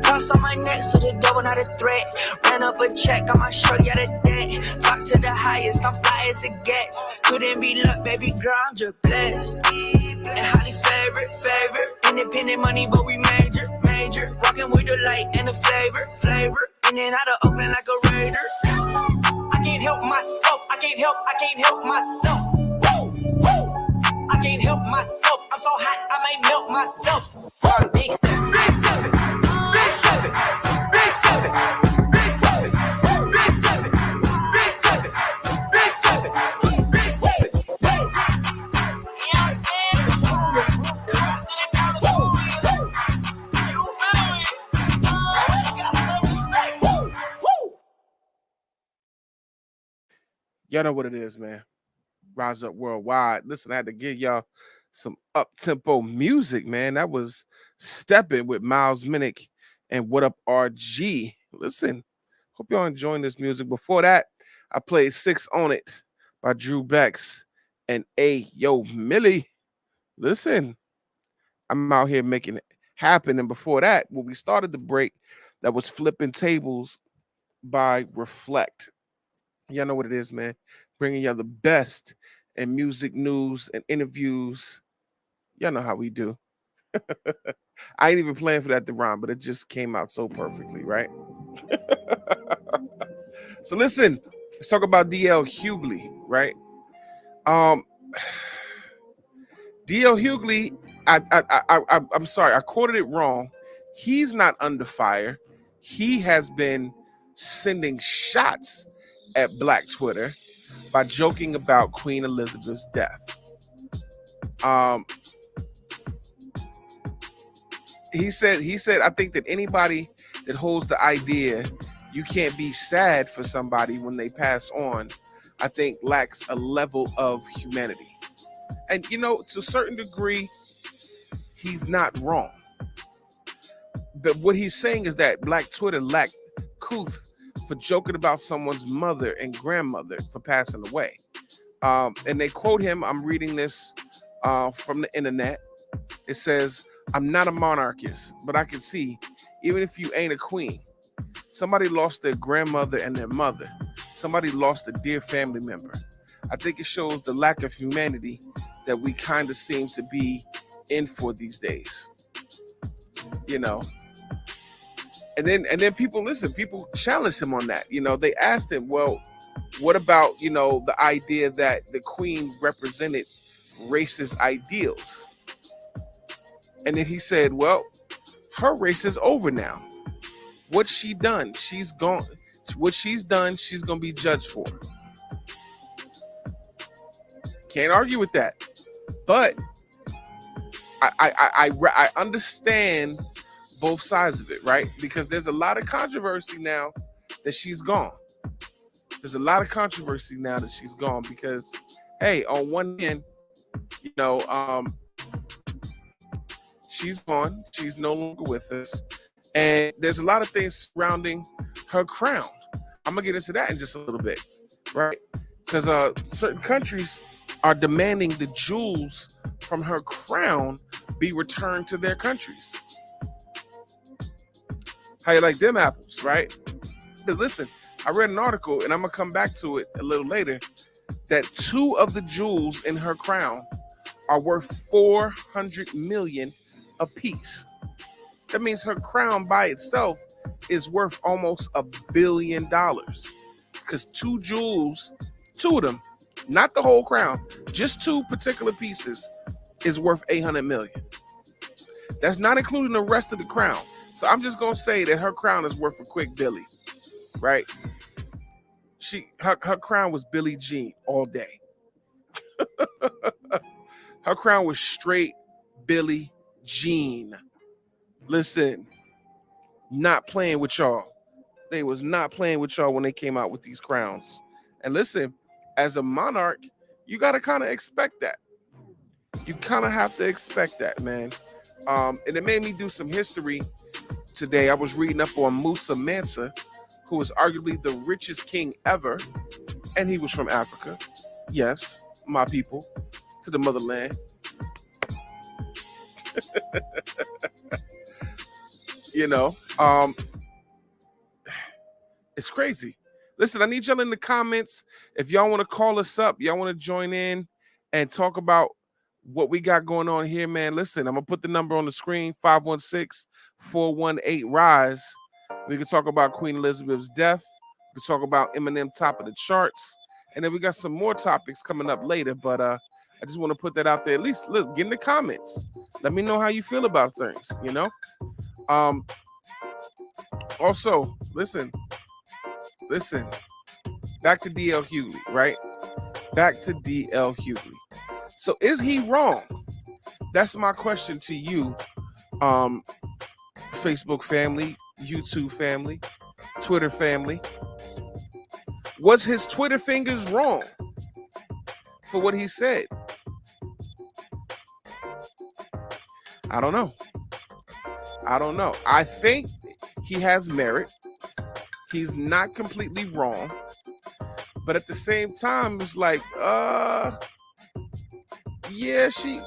Cross on my neck so the devil not a threat. Ran up a check on my shorty out of debt. Talk to the highest, I'm fly as it gets. Couldn't be luck, baby girl, I'm just blessed. And highly favorite. Independent money, but we major. Walking with the light and the flavor. In and out of Oakland like a Raider. I can't help myself. I can't help myself. I can't help myself. I'm so hot, I might melt myself. Big step, big steppin', big steppin', big steppin', big steppin', big steppin', big steppin', big steppin', big steppin'. Y'all know what it is, man. Rise Up Worldwide. Listen, I had to give y'all some up-tempo music, man. That was Steppin' with Miles Minnick and What Up RG. Listen, hope y'all enjoying this music. Before that, I played 6 on It by Drew Bex and Yo Millie. Listen, I'm out here making it happen. And before that, when we started the break, that was Flipping Tables by Reflect. Y'all know what it is, man. Bringing y'all the best in music news and interviews. Y'all know how we do. I ain't even playing for that to rhyme, but it just came out so perfectly, right? So listen, let's talk about DL Hughley, right? DL Hughley, I'm sorry, I quoted it wrong. He's not under fire. he has been sending shots at Black Twitter by joking about Queen Elizabeth's death. He said, I think that anybody that holds the idea you can't be sad for somebody when they pass on, I think lacks a level of humanity. And, you know, to a certain degree, he's not wrong. But what he's saying is that Black Twitter lacked couth for joking about someone's mother and grandmother for passing away. And they quote him, I'm reading this from the internet. It says, I'm not a monarchist, but I can see, even if you ain't a queen, somebody lost their grandmother and their mother. Somebody lost a dear family member. I think it shows the lack of humanity that we kind of seem to be in for these days. You know. And then people challenged him on that. You know, they asked him, well, what about, you know, the idea that the queen represented racist ideals? And then he said, well, her race is over now. What's she done? She's gone. What she's done, she's going to be judged for. Can't argue with that. But I understand both sides of it, right? Because there's a lot of controversy now that she's gone. There's a lot of controversy now that she's gone because, hey, on one hand, you know, she's gone. She's no longer with us. And there's a lot of things surrounding her crown. I'm going to get into that in just a little bit, right? Because certain countries are demanding the jewels from her crown be returned to their countries. How you like them apples, right? But listen, I read an article, and I'm going to come back to it a little later, that 2 of the jewels in her crown are worth $400 million a piece. That means her crown by itself is worth almost $1 billion. Because 2 jewels, 2 of them, not the whole crown, just 2 particular pieces is worth $800 million. That's not including the rest of the crown. So I'm just gonna say that her crown is worth a quick Billy, right? Her crown was Billie Jean all day. Her crown was straight Billie Jean. Listen, not playing with y'all. They was not playing with y'all when they came out with these crowns. And listen, as a monarch, you gotta kind of expect that. You kind of have to expect that, man. And it made me do some history today. I was reading up on Musa Mansa, who was arguably the richest king ever, and he was from Africa. Yes, my people, to the motherland. You know, it's crazy. Listen, I need y'all in the comments. If y'all want to call us up, y'all want to join in and talk about what we got going on here, man. Listen, I'm going to put the number on the screen, 516-418-RISE. We can talk about Queen Elizabeth's death. We can talk about Eminem top of the charts. And then we got some more topics coming up later. But I just want to put that out there. At least, look, get in the comments. Let me know how you feel about things, you know? Also, listen. Back to D.L. Hughley, right? Back to D.L. Hughley. So is he wrong? That's my question to you, Facebook family, YouTube family, Twitter family. Was his Twitter fingers wrong for what he said? I don't know. I think he has merit. He's not completely wrong. But at the same time, it's like, yeah, she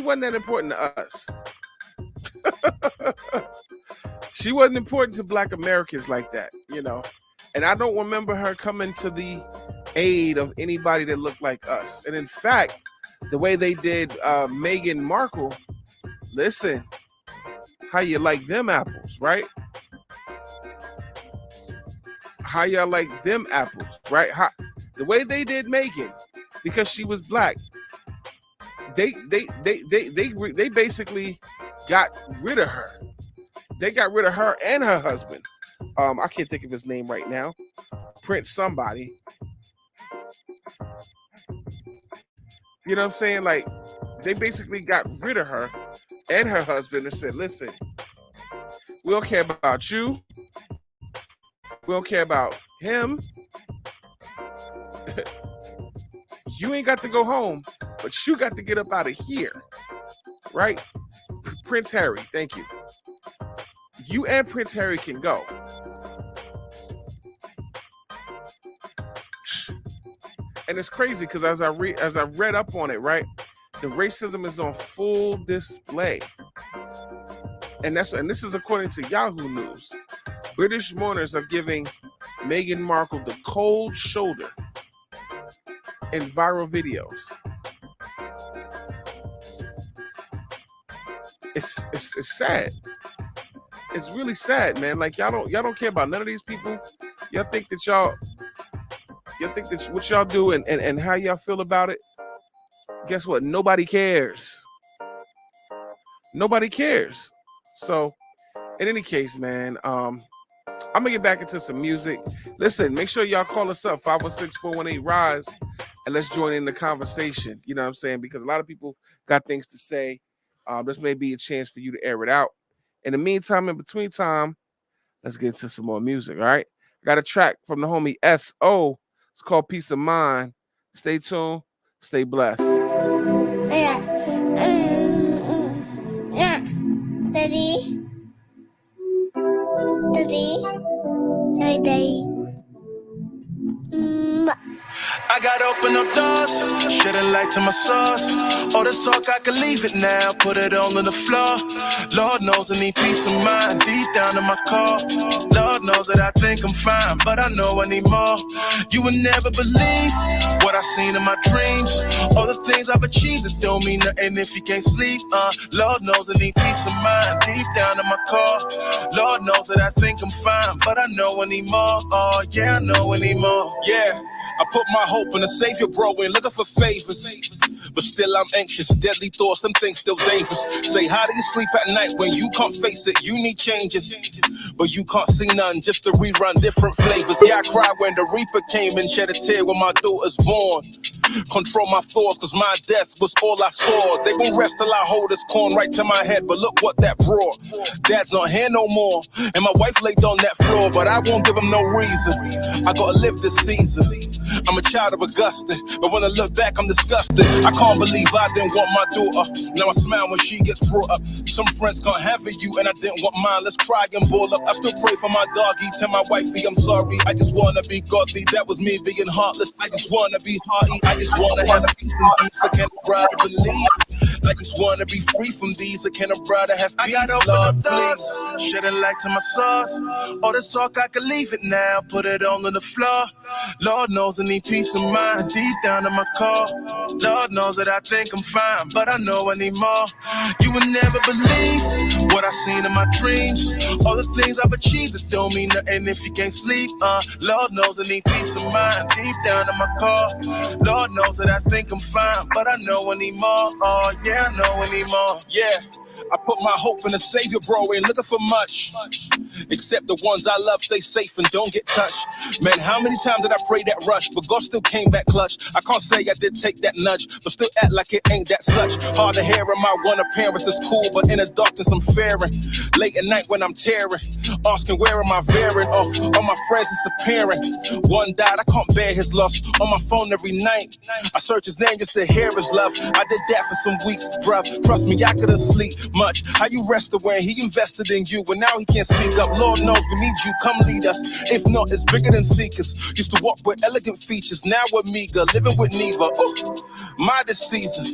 wasn't that important to us. She wasn't important to Black Americans like that, you know. And I don't remember her coming to the aid of anybody that looked like us. And in fact, the way they did Meghan Markle, listen, how you like them apples, right? How y'all like them apples, right? The way they did Meghan, because she was Black, they basically got rid of her. They got rid of her and her husband. I can't think of his name right now. Prince somebody. You know what I'm saying? Like, they basically got rid of her and her husband and said, listen, we don't care about you. We don't care about him. You ain't got to go home, but you got to get up out of here. Right? Prince Harry, thank you. You and Prince Harry can go. And it's crazy because as I read up on it, right, the racism is on full display. And this is according to Yahoo News. British mourners are giving Meghan Markle the cold shoulder in viral videos. It's sad. It's really sad, man. Like y'all don't care about none of these people. Y'all think that what y'all do and how y'all feel about it. Guess what? Nobody cares. Nobody cares. So, in any case, man, I'm gonna get back into some music. Listen, make sure y'all call us up 516-418-RISE and let's join in the conversation. You know what I'm saying? Because a lot of people got things to say. This may be a chance for you to air it out. In the meantime, in between time, let's get into some more music. All right. I got a track from the homie S.O. It's called Peace of Mind. Stay tuned. Stay blessed. Daddy. Hey, Daddy. I gotta open up doors, shedding light to my sauce. All this talk, I can leave it now, put it all on the floor. Lord knows I need peace of mind deep down in my core. Lord knows that I think I'm fine, but I know I need more. You would never believe what I seen in my dreams. All the things I've achieved that don't mean nothing if you can't sleep. Lord knows I need peace of mind deep down in my core. Lord knows that I think I'm fine, but I know I need more. Oh yeah, I know I need more. Yeah. I put my hope in a savior, bro, and looking for favors. But still I'm anxious, deadly thoughts, some things still dangerous. Say, how do you sleep at night when you can't face it? You need changes, but you can't see none, just to rerun different flavors. Yeah, I cried when the Reaper came and shed a tear when my daughter's born. Control my thoughts, cause my death was all I saw. They won't rest till I hold this corn right to my head, but look what that brought. Dad's not here no more, and my wife laid on that floor, but I won't give him no reason. I gotta live this season. I'm a child of Augustine, but when I look back, I'm disgusted. I can't believe I didn't want my daughter. Now I smile when she gets brought up. Some friends can't have it, you, and I didn't want mine. Let's cry and ball up. I still pray for my doggy. Tell my wifey I'm sorry. I just wanna be godly. That was me being heartless. I just wanna be hearty. I just wanna have peace and peace. I can't brother believe. I just wanna be free from these. I can't brother have peace. I gotta open up doors, shedding light to my sauce. All this talk, I can leave it now. Put it all on the floor. Lord knows I need peace of mind deep down in my core. Lord knows that I think I'm fine, but I know I need more. You would never believe what I seen in my dreams. All the things I've achieved that don't mean nothing if you can't sleep. Lord knows I need peace of mind deep down in my core. Lord knows that I think I'm fine, but I know I need more. Oh yeah, I know I need more. Yeah. I put my hope in a savior, bro, ain't looking for much. Except the ones I love stay safe and don't get touched. Man, how many times did I pray that rush, but God still came back clutch. I can't say I did take that nudge, but still act like it ain't that such. Hard to hear in my one appearance is cool, but in the darkness I'm fearing. Late at night when I'm tearing, asking where am I veering off. All my friends disappearing. One died, I can't bear his loss. On my phone every night, I search his name just to hear his love. I did that for some weeks, bruv. Trust me, I couldn't sleep much. How you rested when he invested in you, and now he can't speak up. Lord knows we need you, come lead us. If not, it's bigger than seekers. Used to walk with elegant features, now we're meager, living with neither. Ooh, my this season.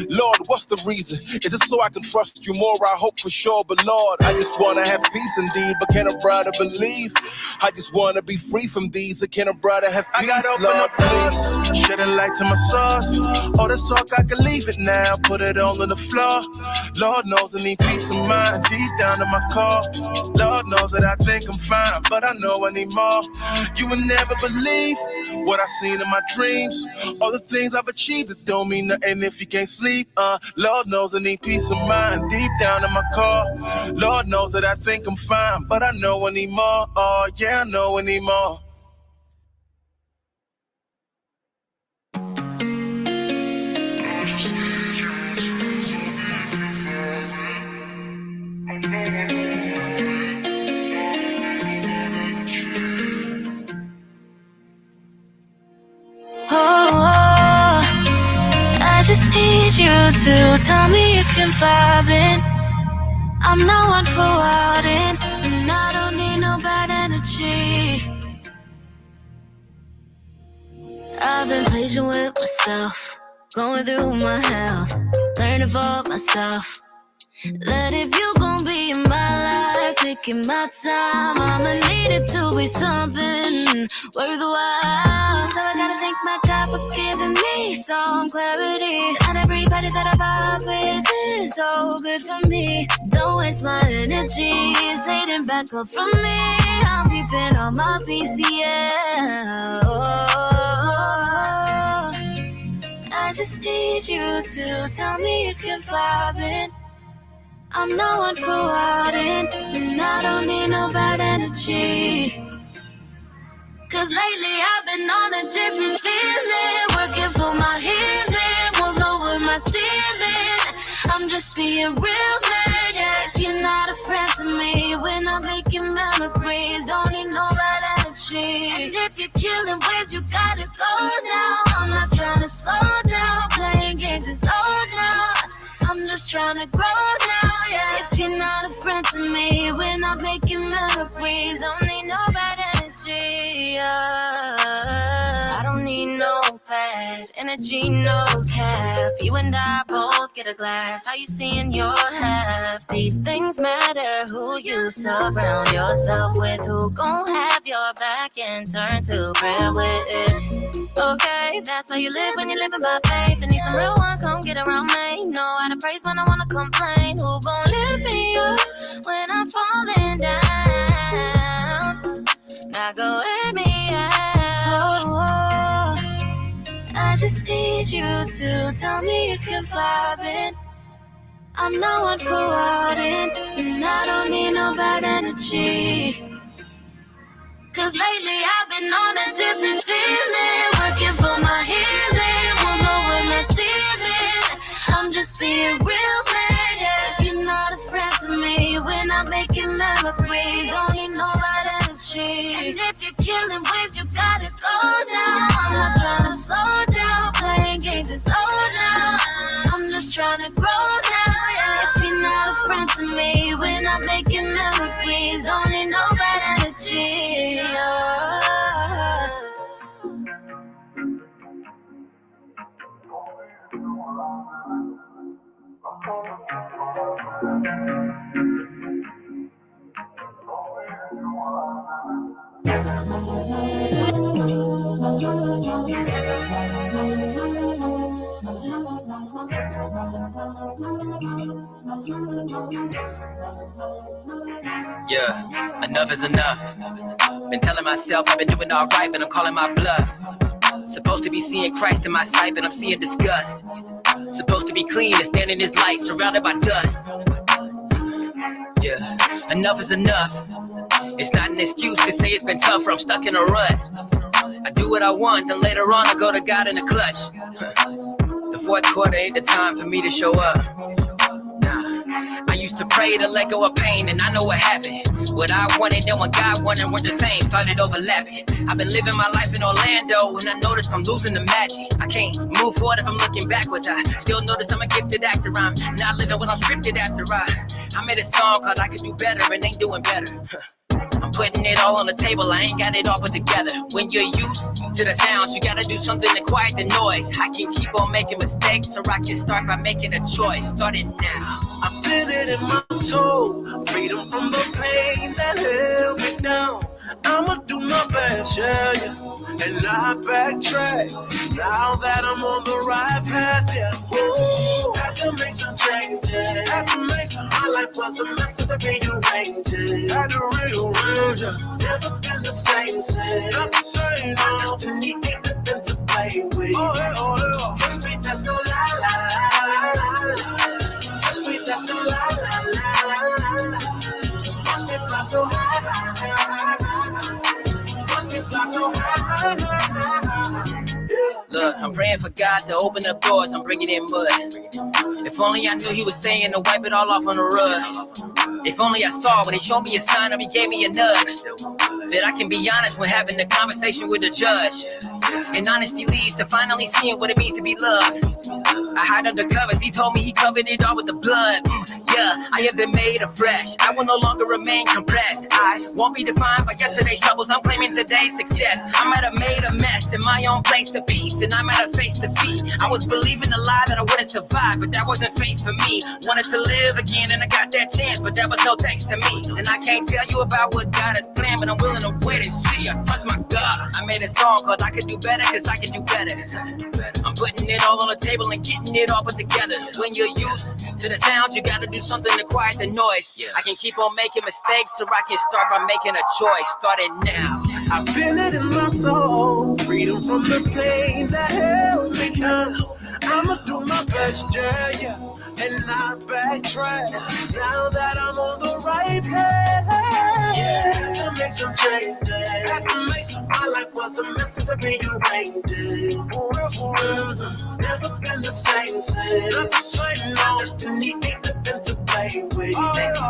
Lord, what's the reason? Is it so I can trust you more? I hope for sure, but Lord, I just wanna have peace indeed. But can a brother believe? I just wanna be free from these. Can a brother have peace? I gotta open Lord, up doors, shedding light to my sauce. All this talk, I can leave it now. Put it all on the floor. Lord knows I need peace of mind deep down in my core. Lord knows that I think I'm fine, but I know I need more. You would never believe what I seen in my dreams. All the things I've achieved that don't mean nothing if you can't sleep. Lord knows I need peace of mind deep down in my core. Lord knows that I think I'm fine, but I know I need more. Oh yeah, I know I need more. Oh, I just need you to tell me if you're vibing. I'm not one for outing, and I don't need no bad energy. I've been patient with myself, going through my health, learning for myself. That if you gon' be in my life, taking my time, I'ma need it to be something worthwhile. So I gotta thank my God for giving me some clarity. Not everybody that I vibe with is so good for me. Don't waste my energy, Satan back up from me. I'm keeping on my PCL. I just need you to tell me if you're vibing. I'm not one for outing, and I don't need no bad energy. Cause lately I've been on a different feeling, working for my healing, won't lower my ceiling. I'm just being real, man, yeah. If you're not a friend to me, we're not making memories, don't need no bad energy. And if you're killing waves, you gotta go now. I'm not trying to slow down, playing games is old now. I'm just trying to grow now, yeah. If you're not a friend to me, we're not making memories, don't need no bad energy, I don't need no bad energy, no cap. You and I both get a glass. How you seeing your half? These things matter. Who you surround yourself with? Who gon' have your back and turn to prayer with? Okay, that's how you live when you're living by faith. And need some real ones, come get around me. Know how to praise when I wanna complain. Who gon' lift me up when I'm falling down? Now go air me out. Oh, I just need you to tell me if you're vibing. I'm not one for outing, and I don't need no bad energy. Cause lately I've been on a different feeling, working for my healing, won't lower my ceiling. I'm just being real, man, yeah. If you're not a friend to me, we're not making memories, don't need no bad energy. And if you're killing waves, you gotta go now. I'm not trying to slow down, playing games is old now. I'm just trying to grow now, yeah. If you're not a friend to me, we're not making memories, don't need no bad energy, Yeah, enough is enough. Been telling myself I've been doing all right, but I'm calling my bluff. Supposed to be seeing Christ in my sight, but I'm seeing disgust. Supposed to be clean and stand in His light, surrounded by dust. Yeah, enough is enough. It's not an excuse to say it's been tough or I'm stuck in a rut. I do what I want, then later on I go to God in a clutch. The fourth quarter ain't the time for me to show up. I used to pray to let go of pain, and I know what happened. What I wanted and what God wanted weren't the same, started overlapping. I've been living my life in Orlando, and I noticed I'm losing the magic. I can't move forward if I'm looking backwards. I still notice I'm a gifted actor. I'm not living what I'm scripted after. I made a song called I Could Do Better and ain't doing better. I'm putting it all on the table, I ain't got it all put together. When you're used to the sounds, you gotta do something to quiet the noise. I can keep on making mistakes, or I can start by making a choice. Start it now. I feel it in my soul, freedom from the pain that held me down. I'ma do my best, yeah, and not backtrack. Now that I'm on the right path, yeah. Ooh, to make some changes. Had to make my life was a mess of the rearranges. Had to rearrange it. Never been the same since. Not the same. My destiny ain't nothing to play with. Oh yeah, oh yeah. Trust me, that's no lie, lie, lie, lie, lie. Trust me, that's no lie, lie, lie, lie, lie. Watch me fly so high, high, high, high. Watch me fly so high, high, high, high. Look, I'm praying for God to open up doors. I'm bringing in mud. If only I knew he was saying to wipe it all off on the rug. If only I saw when he showed me a sign or he gave me a nudge. That I can be honest when having a conversation with the judge. And honesty leads to finally seeing what it means to be loved. I hide under covers. He told me he covered it all with the blood. Yeah, I have been made afresh. I will no longer remain compressed. I won't be defined by yesterday's troubles. I'm claiming today's success. I might have made a mess in my own place of peace, and I might have faced defeat. I was believing a lie that I wouldn't survive, but that wasn't fate for me. Wanted to live again, and I got that chance, but that was no thanks to me. And I can't tell you about what God has planned, but I'm willing to wait and see. I trust my God. I made a song called I Could Do Better, cause I can do better. I'm putting it all on the table and getting it all put together. When you're used to the sound, you gotta do something to quiet the noise. I can keep on making mistakes, or I can start by making a choice. Starting now. I feel it in my soul, freedom from the pain that held me down. I'ma do my best, yeah, and not backtrack. Now that I'm on the right path, to make some changes. Had to make my life was a mess of the rearranges. Never been the same since. Not the same, no. Destiny ain't nothing to play with.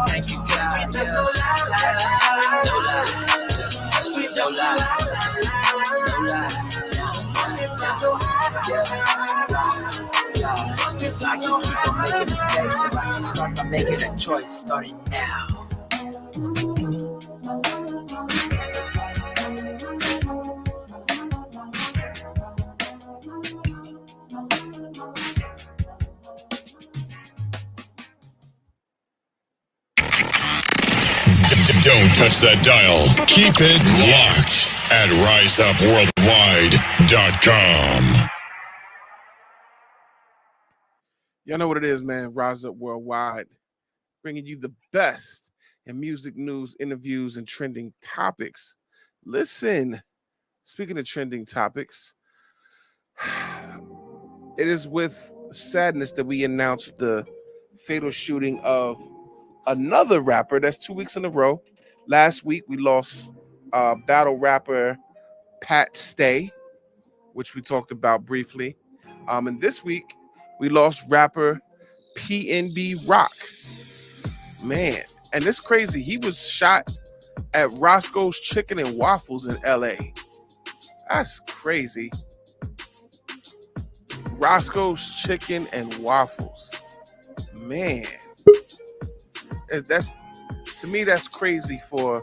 Thank you, God. There's no lie, lie, lie, no lie. No lie. No lie. So I'm making mistakes, so I can start by making a choice. Starting now. Don't touch that dial. Keep it locked at riseupworldwide.com. Y'all know what it is, man. Rise Up Worldwide, bringing you the best in music news, interviews, and trending topics. Listen, speaking of trending topics, it is with sadness that we announced the fatal shooting of another rapper. That's 2 weeks in a row. Last week, we lost battle rapper Pat Stay, which we talked about briefly. And this week, we lost rapper PNB Rock. Man, and it's crazy. He was shot at Roscoe's Chicken and Waffles in LA. That's crazy. Roscoe's Chicken and Waffles. Man. That's, to me, that's crazy for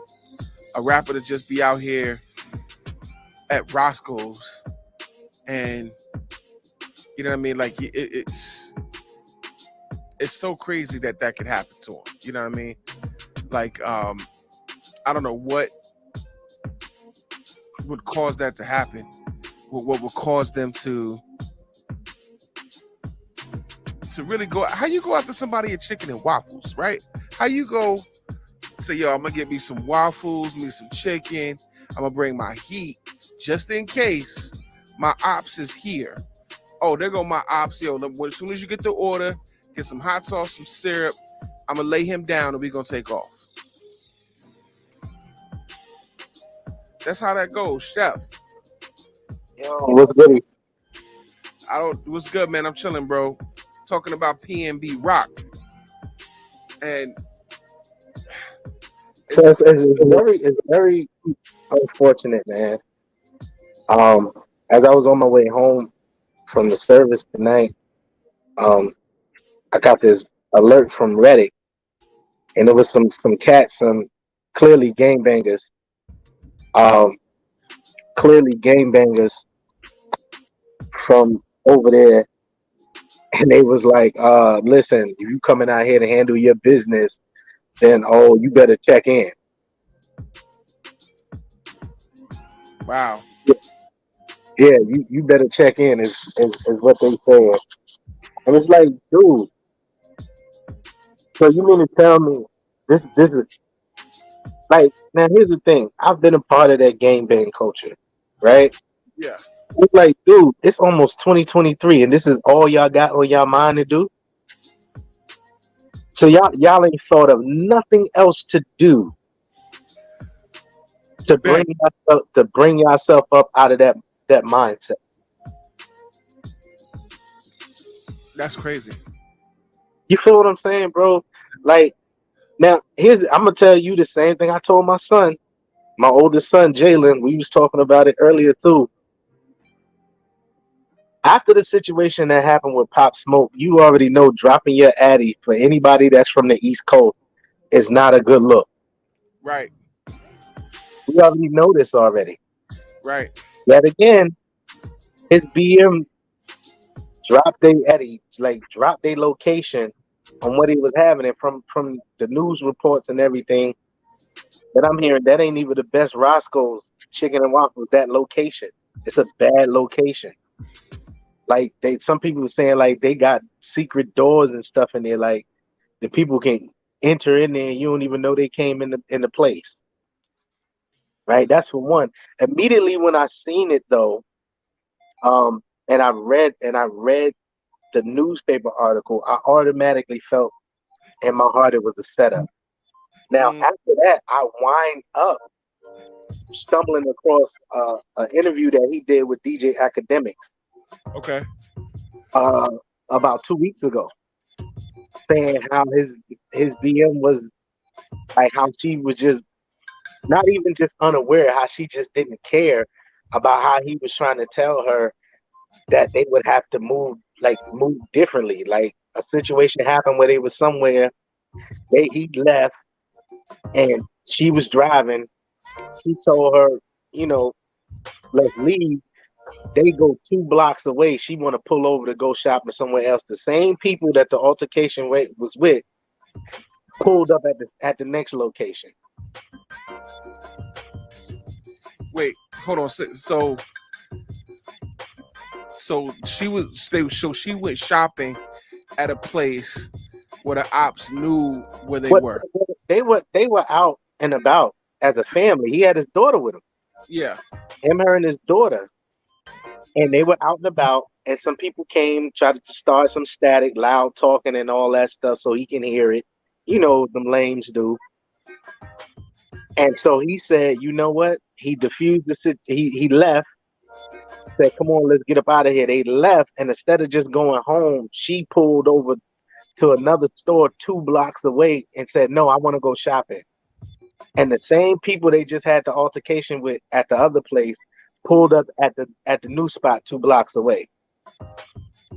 a rapper to just be out here at Roscoe's, and you know what I mean? Like it's so crazy that could happen to him. You know what I mean? Like I don't know what would cause that to happen. What would cause them to really go? How you go after somebody at Chicken and Waffles, right? How you go say, yo, I'm gonna get me some waffles, me some chicken. I'm gonna bring my heat just in case my ops is here. Oh, there go my ops. Yo, as soon as you get the order, get some hot sauce, some syrup. I'm gonna lay him down and we're gonna take off. That's how that goes, Chef. Yo, what's good? What's good, man? I'm chilling, bro. Talking about PNB Rock. And it's very unfortunate, man. As I was on my way home from the service tonight, I got this alert from Reddit, and it was some cats, some clearly gangbangers, from over there, and they was like, listen, if you coming out here to handle your business, then you better check in. Wow. Yeah, you better check in is what they said. And it's like, dude, So you mean to tell me this is like, now here's the thing. I've been a part of that gang bang culture, right? Yeah. It's like, dude, it's almost 2023 and this is all y'all got on y'all mind to do. So y'all ain't thought of nothing else to do to Bang. bring yourself up out of that mindset. That's crazy. You feel what I'm saying, bro? Like, now I'm gonna tell you the same thing I told my son, my oldest son, Jalen. We was talking about it earlier too. After the situation that happened with Pop Smoke, you already know dropping your Addy for anybody that's from the East Coast is not a good look. Right. We already know this already. Right. Yet again, his BM dropped their Eddie, like dropped their location on what he was having, and from the news reports and everything that I'm hearing, that ain't even the best Roscoe's chicken and waffles. That location, it's a bad location. Like some people were saying, like they got secret doors and stuff in there, like the people can enter in there and you don't even know they came in the place. Right, that's for one. Immediately when I seen it though, and I read the newspaper article, I automatically felt in my heart it was a setup. Now after that, I wind up stumbling across an interview that he did with DJ Academics Okay. uh, about 2 weeks ago, saying how his BM was like, how she was just not even just unaware, how she just didn't care about how he was trying to tell her that they would have to move differently. Like a situation happened where they was somewhere, he left and she was driving. He told her, let's leave. They go 2 blocks away. She want to pull over to go shopping somewhere else. The same people that the altercation was with pulled up at the next location. Wait, hold on. So she went shopping at a place where the ops knew where they were. They were out and about as a family. He had his daughter with him. Yeah. Him, her, and his daughter. And they were out and about, and some people came, tried to start some static, loud talking and all that stuff so he can hear it. You know, them lames do. And so he said, you know what? He diffused he left, said, come on, let's get up out of here. They left, and instead of just going home, she pulled over to another store 2 blocks away and said, no, I want to go shopping. And the same people they just had the altercation with at the other place pulled up at the new spot 2 blocks away.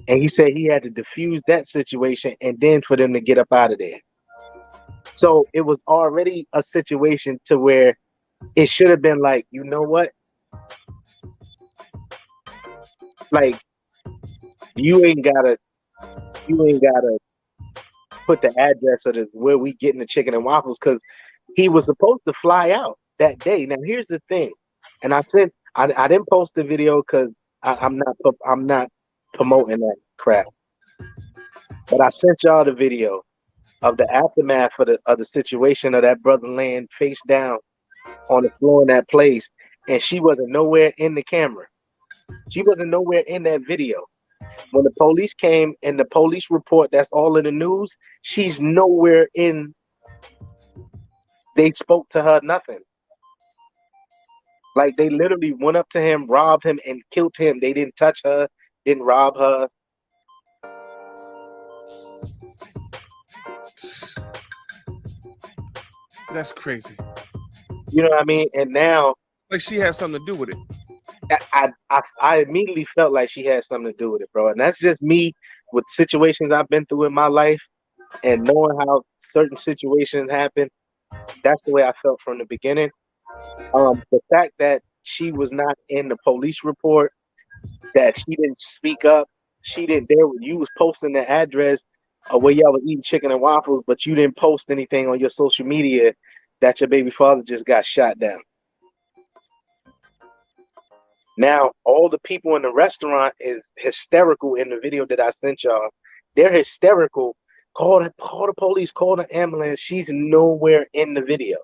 And he said he had to diffuse that situation and then for them to get up out of there. So it was already a situation to where it should have been like, you know what? Like you ain't gotta put the address of where we getting the chicken and waffles, because he was supposed to fly out that day. Now here's the thing, and I didn't post the video because I'm not promoting that crap, but I sent y'all the video of the aftermath of the situation of that brother laying face down on the floor in that place, and she wasn't nowhere in the camera. She wasn't nowhere in that video. When the police came and the police report, that's all in the news, she's nowhere in. They spoke to her, nothing. Like they literally went up to him, robbed him, and killed him. They didn't touch her, didn't rob her. That's crazy. You know what I mean? And now, like she has something to do with it. I immediately felt like she had something to do with it, bro. And that's just me with situations I've been through in my life and knowing how certain situations happen. That's the way I felt from the beginning. The fact that she was not in the police report, that she didn't speak up, you was posting the address of where y'all were eating chicken and waffles, but you didn't post anything on your social media that your baby father just got shot down. Now, all the people in the restaurant is hysterical in the video that I sent y'all. They're hysterical Call the police, call the ambulance. She's nowhere in the video.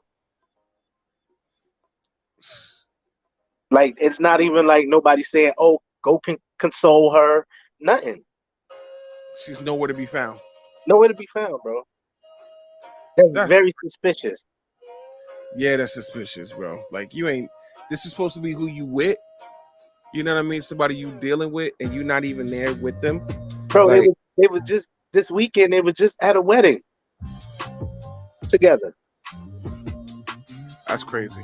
Like, it's not even like nobody saying, "Oh, go console her." Nothing. She's nowhere to be found. Nowhere to be found, bro. That's very suspicious. Yeah, that's suspicious, bro. Like, you ain't. This is supposed to be who you with. You know what I mean? Somebody you dealing with, and you're not even there with them. Bro, like, it was just this weekend. They were just at a wedding together. That's crazy.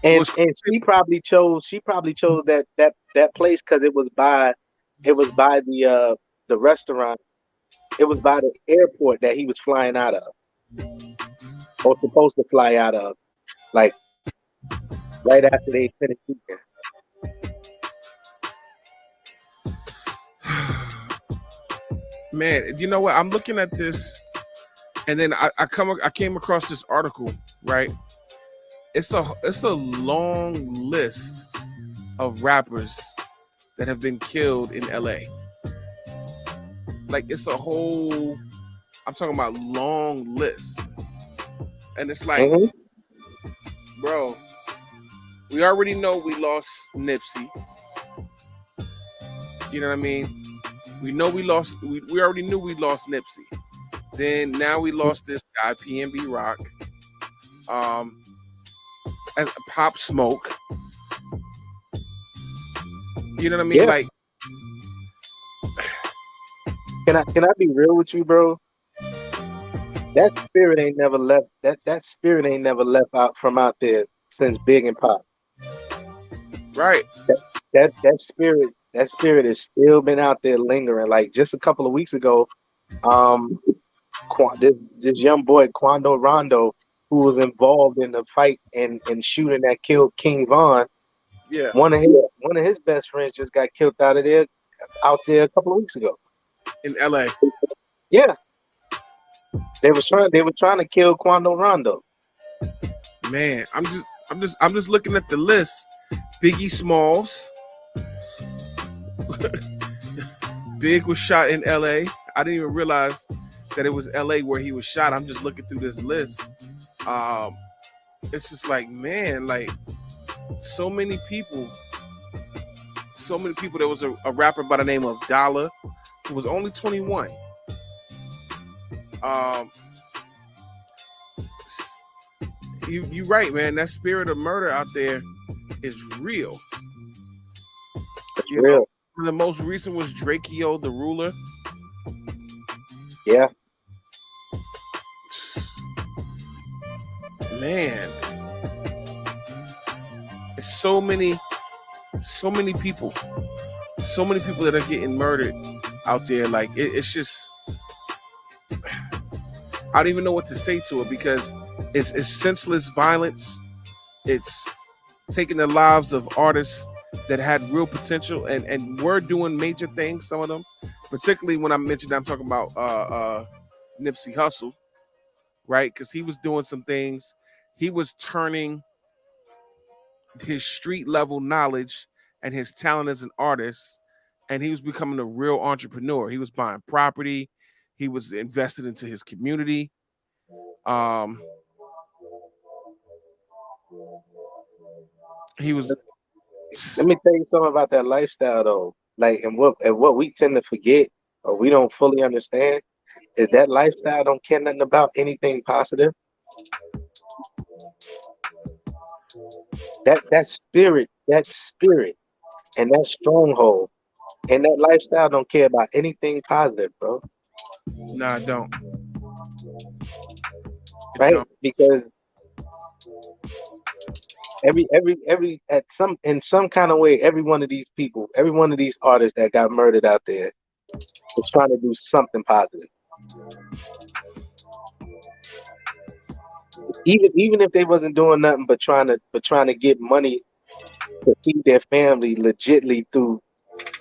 And she probably chose that place because it was by the restaurant. It was by the airport that he was flying out of, or supposed to fly out of, like right after they finished eating. Man, you know what? I'm looking at this, and then I came across this article, right? It's a long list of rappers that have been killed in LA. Like, it's a whole, I'm talking about long list. And it's like, bro, we already know we lost Nipsey. You know what I mean? We know we already knew we lost Nipsey. Then now we lost this guy, PNB Rock. As Pop Smoke. You know what I mean? Yeah. Like, can I be real with you, bro? That spirit ain't never left. That spirit ain't never left out there since Big and Pop. Right. That spirit has still been out there lingering. Like, just a couple of weeks ago, this young boy Quando Rondo, who was involved in the fight and shooting that killed King Von. Yeah. One of his best friends just got killed out there a couple of weeks ago. In LA. Yeah. They were trying to kill Quando Rondo. Man, I'm just looking at the list. Biggie Smalls. Big was shot in LA. I didn't even realize that it was LA where he was shot. I'm just looking through this list. It's just like, man, like so many people. There was a rapper by the name of Dollar who was only 21. You right, man. That spirit of murder out there is real. It's real. The most recent was Drakeo the Ruler. Yeah. Man. It's so many people. So many people that are getting murdered out there. Like, it's just, I don't even know what to say to it, because it's senseless violence. It's taking the lives of artists that had real potential and were doing major things, some of them. Particularly when I mentioned, I'm talking about Nipsey Hussle, right? Because he was doing some things. He was turning his street level knowledge and his talent as an artist, and he was becoming a real entrepreneur. He was buying property. He was invested into his community. He was. Let me tell you something about that lifestyle, though. Like, and what we tend to forget, or we don't fully understand, is that lifestyle don't care nothing about anything positive. That spirit, and that stronghold, and that lifestyle don't care about anything positive, bro. Nah, I don't. Right? Because in some kind of way, every one of these people, every one of these artists that got murdered out there was trying to do something positive. Even if they wasn't doing nothing but trying to get money to feed their family legitly through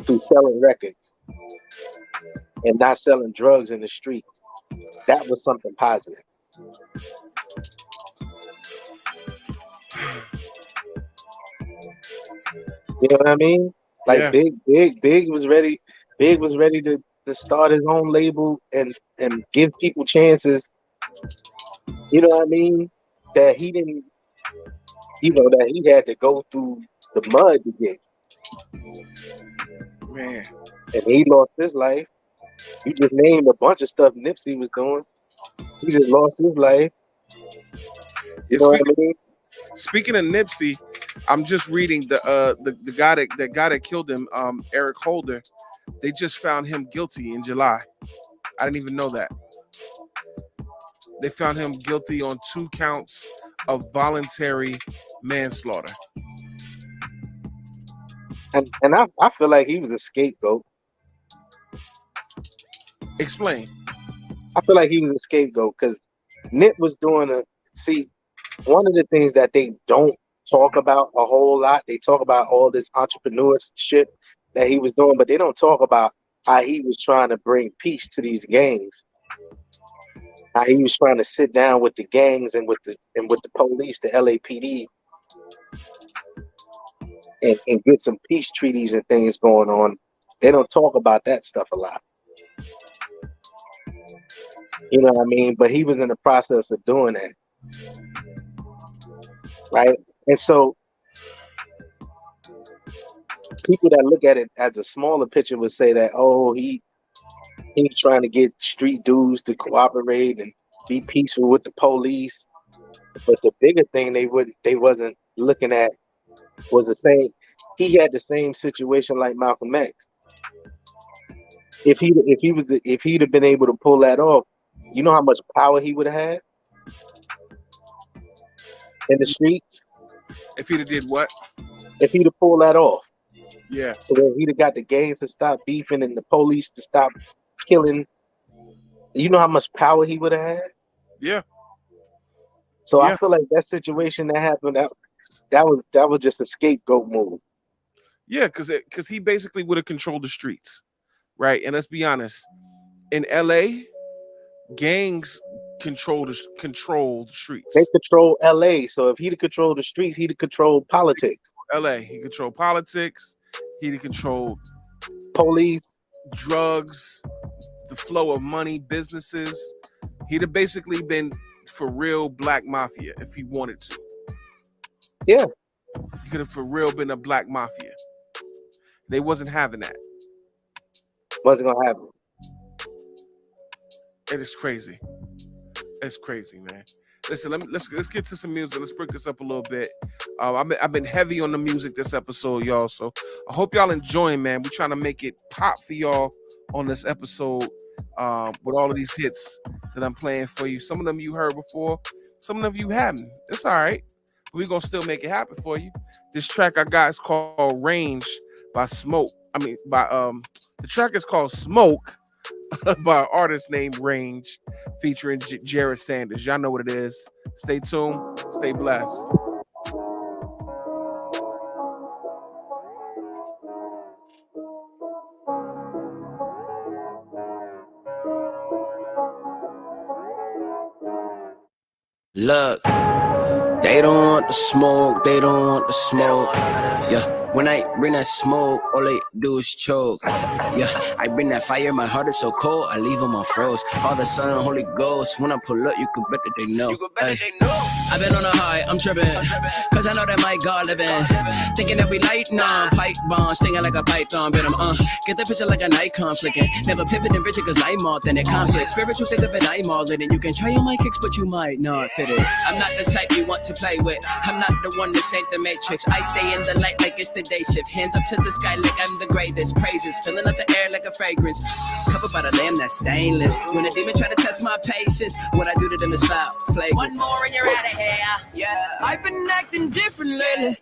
selling records and not selling drugs in the streets, that was something positive. You know what I mean? Like, yeah. Big was ready. Big was ready to to start his own label and give people chances. You know what I mean? That he didn't, that he had to go through the mud to get. Man. And he lost his life. You just named a bunch of stuff Nipsey was doing. He just lost his life. You know what I mean? Speaking of Nipsey, I'm just reading the guy that killed him, Eric Holder. They just found him guilty in July. I didn't even know that. They found him guilty on 2 counts of voluntary manslaughter. And I feel like he was a scapegoat. Explain. I feel like he was a scapegoat because Nip was doing one of the things that they don't talk about a whole lot. They talk about all this entrepreneurship that he was doing, but they don't talk about how he was trying to bring peace to these gangs. How he was trying to sit down with the gangs and with the police, the LAPD, and get some peace treaties and things going on. They don't talk about that stuff a lot. You know what I mean? But he was in the process of doing that. Right? And so people that look at it as a smaller picture would say that, oh, he's trying to get street dudes to cooperate and be peaceful with the police. But the bigger thing they wasn't looking at was the same. He had the same situation like Malcolm X. If he'd have been able to pull that off, you know how much power he would have had in the streets? If he'd have did what? If he'd have pulled that off. Yeah. So then he'd have got the gangs to stop beefing and the police to stop killing. You know how much power he would have had? Yeah. So I feel like that situation that happened, that was just a scapegoat move. Yeah, because he basically would have controlled the streets, right? And let's be honest, in LA, gangs control the streets. They control LA, so if he'd have controlled the streets, he'd have controlled politics. LA, he controlled politics. He'd have controlled police, drugs, the flow of money, businesses. He'd have basically been for real black mafia if he wanted to. Yeah, he could have for real been a black mafia. They wasn't having that. Wasn't gonna happen. It is crazy. It's crazy, man. Listen, let's get to some music. Let's break this up a little bit. I've been heavy on the music this episode, y'all. So I hope y'all enjoying, man. We're trying to make it pop for y'all on this episode with all of these hits that I'm playing for you. Some of them you heard before, some of them you haven't. It's all right. We're gonna still make it happen for you. This track I got is called Range by Smoke. The track is called Smoke by an artist named Range, featuring Jared Sanders. Y'all know what it is. Stay tuned. Stay blessed. Look, they don't want the smoke, they don't want the smoke. Yeah. When I bring that smoke, all they do is choke. Yeah, I bring that fire, my heart is so cold, I leave them on froze. Father, Son, Holy Ghost, when I pull up, you could bet that they know. I've been on a high, I'm tripping, cause I know that my God living. Thinking that we lighting on pipe bombs, stinging like a python, but get the picture like a Nikon flicking. Never pivoting richer cause I'm authentic conflict. Spiritual think of it, I'm all in it. You can try on my kicks, but you might not fit it. I'm not the type you want to play with. I'm not the one that ain't the matrix. I stay in the light like it's the day shift. Hands up to the sky like I'm the greatest. Praises, filling up the air like a fragrance. Covered by the lamb that's stainless. When a demon try to test my patience, what I do to them is foul, flagrant. One more and you're out of here. Yeah. I've been acting different lately.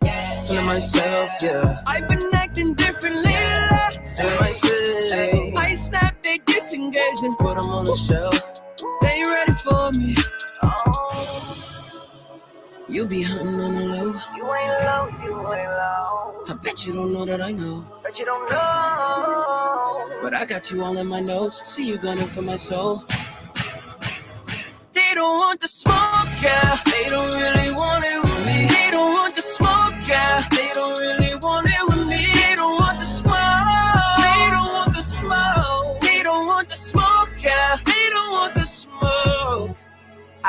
Feeling myself, yeah. I've been acting different lately. Feeling myself. I snap, they disengage and put them on the shelf. They ain't ready for me. You be hunting on the low. You ain't low, you ain't low. I bet you don't know that I know. Bet you don't know. But I got you all in my notes. See you gunning for my soul. They don't want the smoke, yeah. They don't really want it with me. They don't want the smoke, yeah. They don't really want it with me. They don't want the smoke. They don't want the smoke. They don't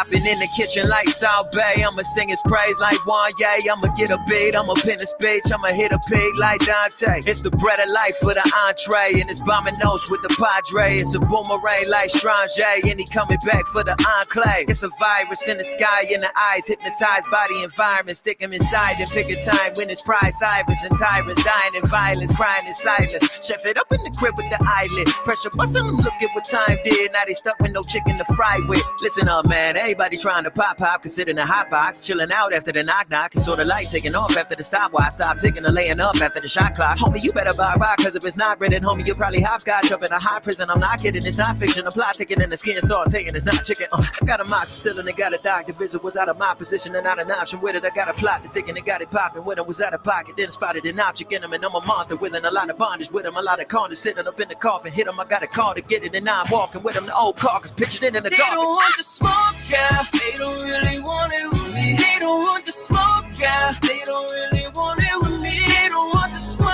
Hopping in the kitchen like South Bay. I'ma sing his praise like Wanye. I'ma get a beat, I'ma pin a speech, I'ma hit a pig like Dante. It's the bread of life for the entree, and it's bombing notes with the Padre. It's a boomerang like Strange, and he coming back for the enclave. It's a virus in the sky, in the eyes, hypnotized by the environment. Stick him inside and pick a time when it's prize. Cyrus and tyrants dying in violence, crying in silence. Chef it up in the crib with the eyelid. Pressure busting them, look at what time did. Now they stuck with no chicken to fry with. Listen up, man, everybody trying to pop, considering the hot box. Chilling out after the knock, and saw the light taking off after the stopwatch. Stop ticking and laying up after the shot clock. Homie, you better buy rock, cause if it's not written, homie, you'll probably hopscotch up in a hot prison. I'm not kidding, it's not fiction. The plot thicker than the skin sauteing, it's not chicken. I got a moxicillin and got a doctor visit. Was out of my position and not an option with it. I got a plot to thicken and got it popping with him. Was out of pocket, then spotted an object in him, and I'm a monster with him. A lot of bondage with him, a lot of carnage sitting up in the coffin. Hit him, I got a car to get it, and now I'm walking with him. The old carcass pictured in the garbage. They don't want the smoke, yeah. They don't really want it with me. They don't want the smoke, yeah. They don't really want it with me. They don't want the smoke.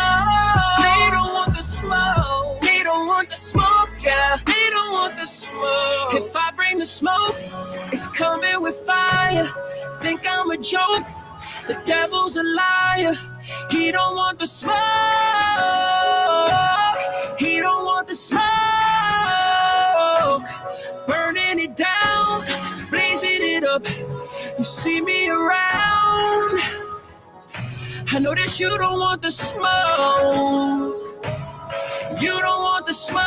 They don't want the smoke. They don't want the smoke, yeah. They don't want the smoke. If I bring the smoke, it's coming with fire. Think I'm a joke? The devil's a liar. He don't want the smoke. He don't want the smoke. Burning it down, blazing it up. You see me around. I know that you don't want the smoke. You don't want the smoke.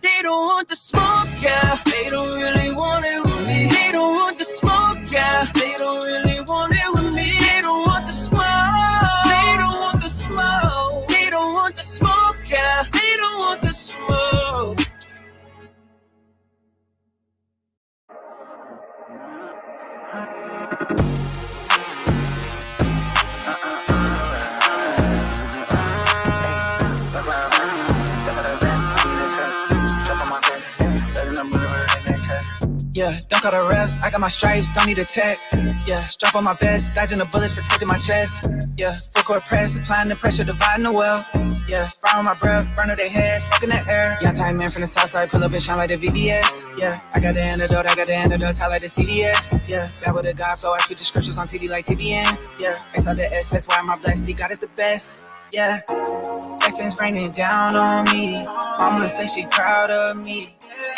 They don't want the smoke, yeah. They don't really want it with me. They don't want the smoke, yeah. They don't really want it with me. They don't want the smoke. They don't want the smoke. They don't want the smoke, yeah. They don't want the smoke. Yeah, don't call the ref, I got my stripes, don't need a tech. Yeah, strap on my vest, dodging the bullets, protecting my chest. Yeah, full court press, applying the pressure, dividing the well. Yeah, fire on my breath, burn up their head, smoking the air. Yeah, tight man from the south side, pull up and shine like the VVS. Yeah, I got the antidote, tie like the CDS. Yeah, back with the God flow, I speak the scriptures on TV like TBN. Yeah, I saw the SS, why my blessed, see God is the best. Yeah, blessings raining down on me. Mama say she proud of me.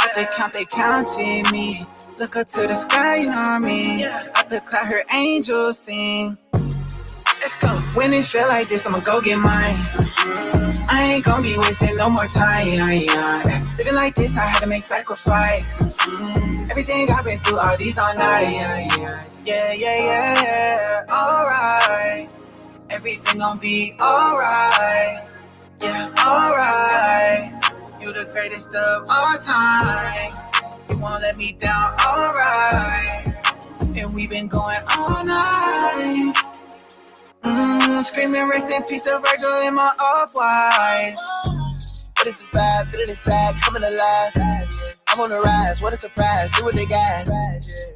At the count, they counting me. Look up to the sky, you know what I mean? At the cloud, her angels sing. Let's go. When it feel like this, I'ma go get mine. I ain't gonna be wasting no more time. Living like this, I had to make sacrifice. Everything I've been through, all these all night. Yeah. Alright. Everything gon' be alright. Yeah, alright. You the greatest of all time. You won't let me down, alright. And we been going all night. Screaming rest in peace to Virgil in my off-whites. What is the vibe? Feeling inside, coming alive. I'm on the rise, what a surprise. Do what they got.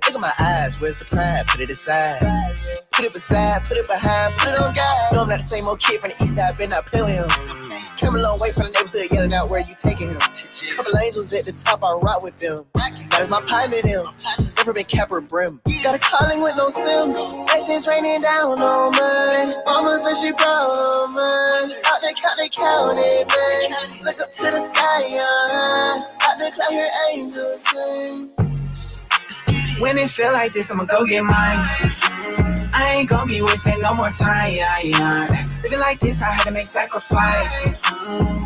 Look at my eyes, where's the pride? Put it aside. Put it beside, put it behind, put it on God. No, I'm not the same old kid from the east side, been not playing with him. Came a long way from the neighborhood, yelling out where you taking him. Couple angels at the top, I rock with them. That is my pilot in. Never been cap or brim. Got a calling with no sim. Blessings raining down on mine. Mama said she proud of mine. Out they count, they counted, man. Look up to the sky, out the cloud, hear angels sing. When it feel like this, I'ma go get mine. I ain't gonna be wasting no more time. Living like this, I had to make sacrifice.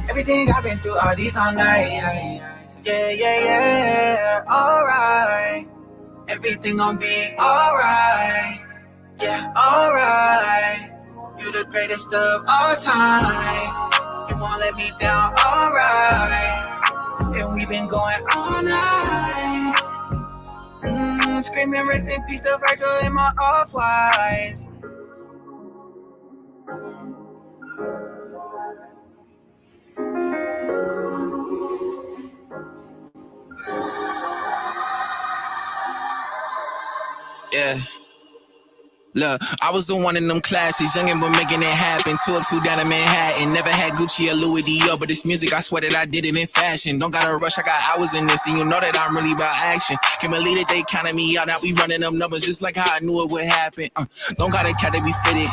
Everything I've been through, all these all night. Yeah. Alright. Everything gon' be alright. Yeah, alright. You the greatest of all time. You won't let me down, alright. And we been going all night. Screaming rest in peace to Virgil in my off-whites. Yeah. Look, I was the one in them classes, youngin' but making it happen. 202 down in Manhattan, never had Gucci or Louis Dior, but this music, I swear that I did it in fashion. Don't gotta rush, I got hours in this, and you know that I'm really about action. Can't believe that they counted me out, now we running them numbers just like how I knew it would happen. Don't gotta cat to be fitted,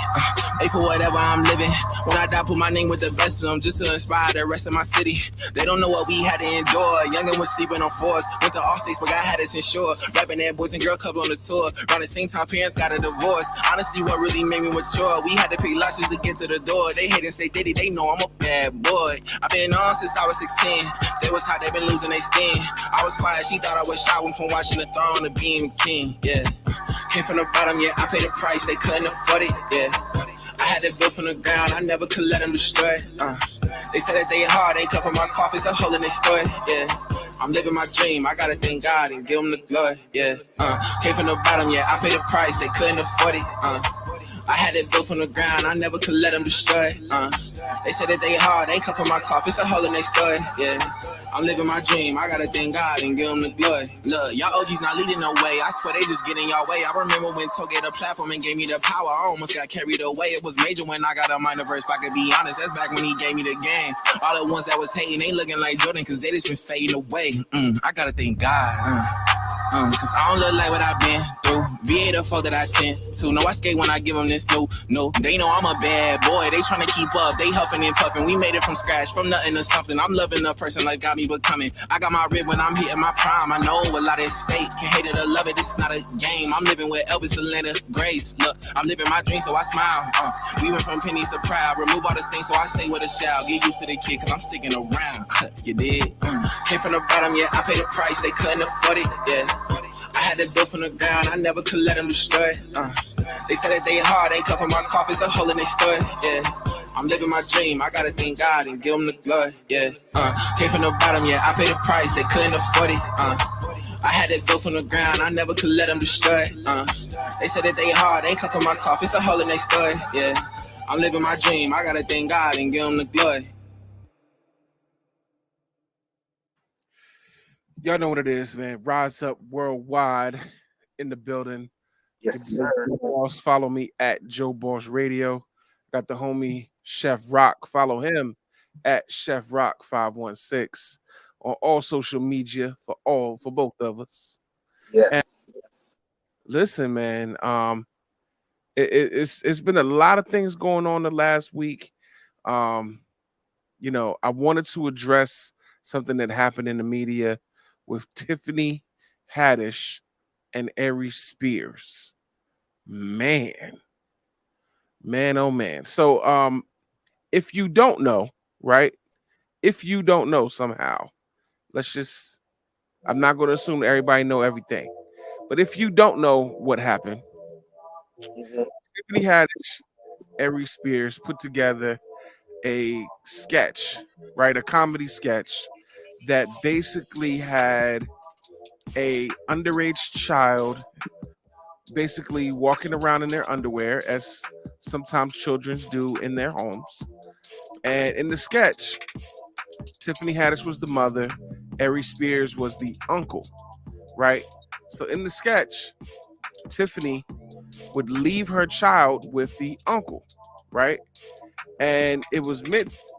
wait for whatever I'm living. When I die, put my name with the best of them, just to inspire the rest of my city. They don't know what we had to endure. Youngin' was sleeping on floors, went to all states, but got Haddish insured. Rapping that boys and girl couple on the tour. Around the same time, parents got a divorce. Honestly, what really made me mature, we had to pick lots just to get to the door. They hate and say, Diddy, they know I'm a bad boy. I've been on since I was 16. They was hot, they been losing their steam. I was quiet, she thought I was shy. Went from watching the throne to being king, yeah. Came from the bottom, yeah, I paid the price, they couldn't afford it, yeah. I had to build from the ground, I never could let them destroy it, They said that they hard, ain't cover my coffee, it's a hole in their story, yeah. I'm living my dream, I gotta thank God and give him the glory, yeah. Came from the bottom, yeah, I paid the price, they couldn't afford it, I had it built from the ground, I never could let them destroy it, They said that they hard, ain't come from my coffee, it's a hole in their story, yeah. I'm living my dream, I gotta thank God and give him the glory. Look, y'all OGs not leading no way, I swear they just getting y'all way. I remember when Toe gave the platform and gave me the power, I almost got carried away. It was major when I got a minor verse, if I could be honest, that's back when he gave me the game. All the ones that was hating, ain't looking like Jordan, cause they just been fading away. I gotta thank God, cause I don't look like what I've been through. VA the folk that I tend to. No, I skate when I give them this new. No, they know I'm a bad boy. They trying to keep up. They huffing and puffing. We made it from scratch, from nothing to something. I'm loving a person like got me becoming. I got my rib when I'm hitting my prime. I know a lot at stake. Can hate it or love it. It's not a game. I'm living with Elvis, Atlanta, Grace. Look, I'm living my dream, so I smile. We went from pennies to pride. Remove all the things, so I stay with a shout. Get used to the kid, cause I'm sticking around. You did? Came from the bottom, yeah. I paid the price. They couldn't afford it, yeah. I had to build from the ground, I never could let them destroy it. They said that they hard, ain't come from my coffee, it's a hole in their story, yeah. I'm living my dream, I gotta thank God and give him the glory, yeah. Came from the bottom, yeah, I paid the price, they couldn't afford it. I had it built from the ground, I never could let them destroy it. They said that they hard, ain't come from my coffee, it's a hole in their story, yeah. I'm living my dream, I gotta thank God and give him the glory. Y'all know what it is, man. Rise Up Worldwide in the building. Yes, sir. Boss, follow me at Joe Boss Radio. Got the homie Chef Rock. Follow him at Chef Rock 516 on all social media for both of us. Yes. Listen, man. It's been a lot of things going on the last week. I wanted to address something that happened in the media with Tiffany Haddish and Arie Spears. Man, oh man. So if you don't know, right? If you don't know somehow, I'm not going to assume that everybody know everything. But if you don't know what happened, Tiffany Haddish, Arie Spears put together a sketch, right? A comedy sketch that basically had a underage child basically walking around in their underwear, as sometimes children do in their homes. And in the sketch, Tiffany Haddish was the mother, Arie Spears was the uncle, right? So in the sketch, Tiffany would leave her child with the uncle, right? And it was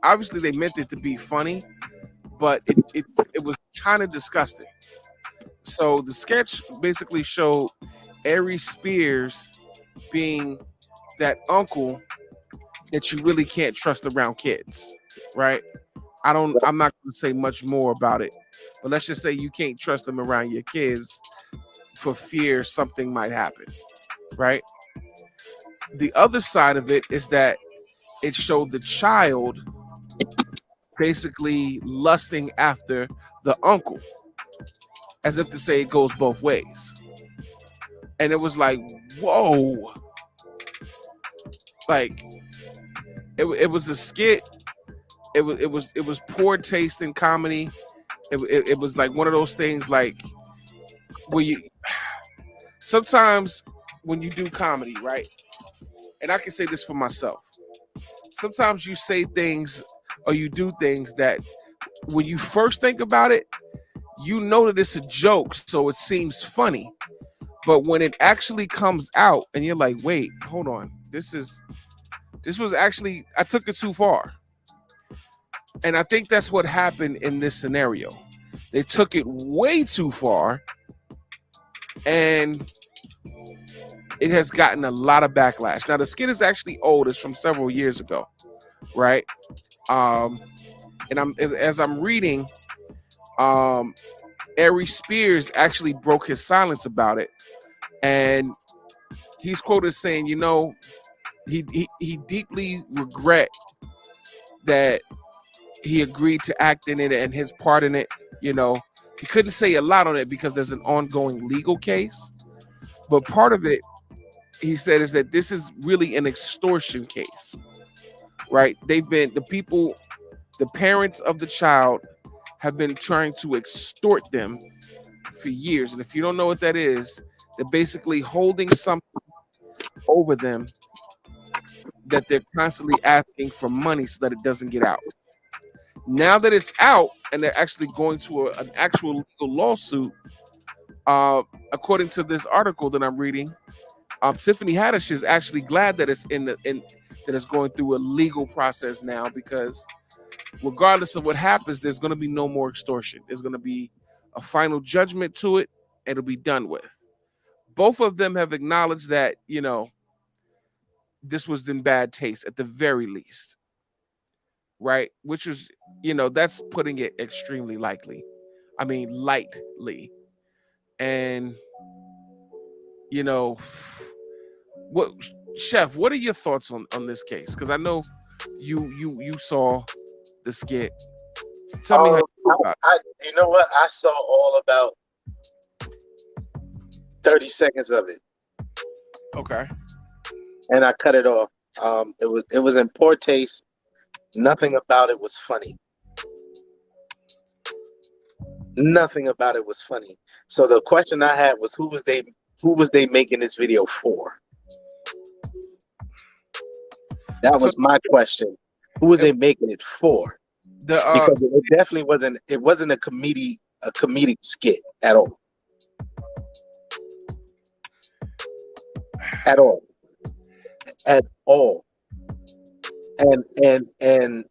obviously they meant it to be funny, but it was kind of disgusting. So the sketch basically showed Arie Spears being that uncle that you really can't trust around kids, right? I'm not going to say much more about it, but let's just say you can't trust them around your kids for fear something might happen, right? The other side of it is that it showed the child basically lusting after the uncle, as if to say it goes both ways. And it was like, whoa. Like, it was a skit. It was poor taste in comedy. It was like one of those things like where you sometimes when you do comedy, right? And I can say this for myself. Sometimes you say things or you do things that when you first think about it, you know that it's a joke, so it seems funny. But when it actually comes out and you're like, wait, hold on, this was actually, I took it too far. And I think that's what happened in this scenario. They took it way too far, and it has gotten a lot of backlash. Now, the skit is actually old. It's from several years ago, right? And as I'm reading, Arie Spears actually broke his silence about it. And he's quoted saying, you know, he deeply regret that he agreed to act in it and his part in it. You know, he couldn't say a lot on it because there's an ongoing legal case. But part of it, he said, is that this is really an extortion case, right? They've been, the parents of the child have been trying to extort them for years. And if you don't know what that is, they're basically holding something over them that they're constantly asking for money so that it doesn't get out. Now that it's out and they're actually going to an actual legal lawsuit, according to this article that I'm reading, Tiffany Haddish is actually glad that it's that it's going through a legal process now, because regardless of what happens, there's going to be no more extortion. There's going to be a final judgment to it, and it'll be done with. Both of them have acknowledged that, you know, this was in bad taste at the very least, right? Which was, you know, that's putting it extremely lightly. And, you know, what, Chef, what are your thoughts on this case? Because I know you saw the skit. Tell me how you feel about it. You know what? I saw all about 30 seconds of it. Okay. And I cut it off. It was in poor taste. Nothing about it was funny. Nothing about it was funny. So the question I had was, who was they making this video for? That was my question. Who was they making it for? Because it definitely wasn't. It wasn't a comedic skit at all. At all. At all. And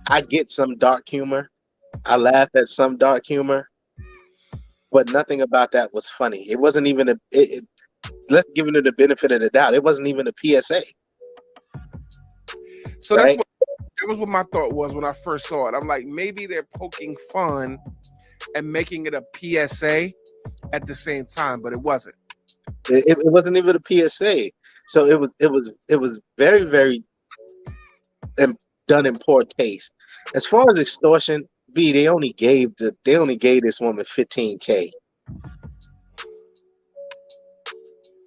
I get some dark humor. I laugh at some dark humor, but nothing about that was funny. It wasn't even let's give it the benefit of the doubt. It wasn't even a PSA. So right? That was what my thought was when I first saw it. I'm like, maybe they're poking fun and making it a PSA at the same time, but it wasn't. It wasn't even a PSA. So it was very, very done in poor taste. As far as extortion, they only gave this woman $15K.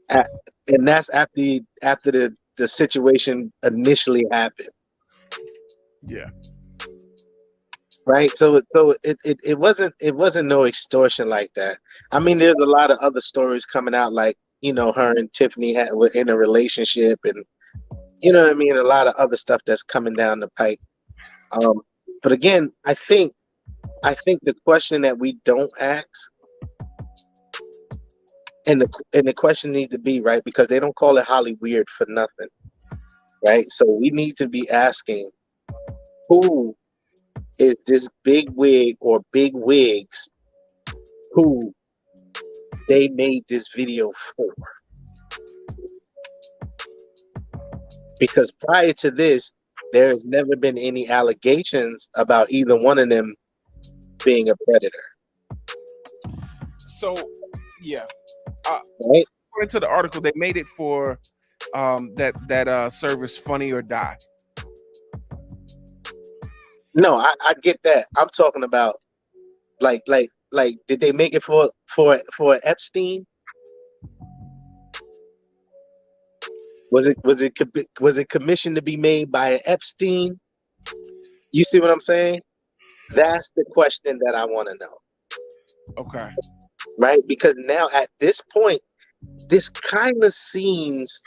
And that's after the situation initially happened. Yeah. Right. So it wasn't no extortion like that. I mean, there's a lot of other stories coming out, like, you know, her and Tiffany were in a relationship, and you know what I mean, a lot of other stuff that's coming down the pike. But again, I think the question that we don't ask, and the question needs to be, right, because they don't call it Holly Weird for nothing, right? So we need to be asking, who is this big wig or big wigs who they made this video for? Because prior to this, there's never been any allegations about either one of them being a predator. So, yeah. Right? According to the article, they made it for that service Funny or Die. No, I get that. I'm talking about like did they make it for Epstein? Was it commissioned to be made by Epstein? You see what I'm saying? That's the question that I want to know. Okay. Right? Because now at this point, this kind of seems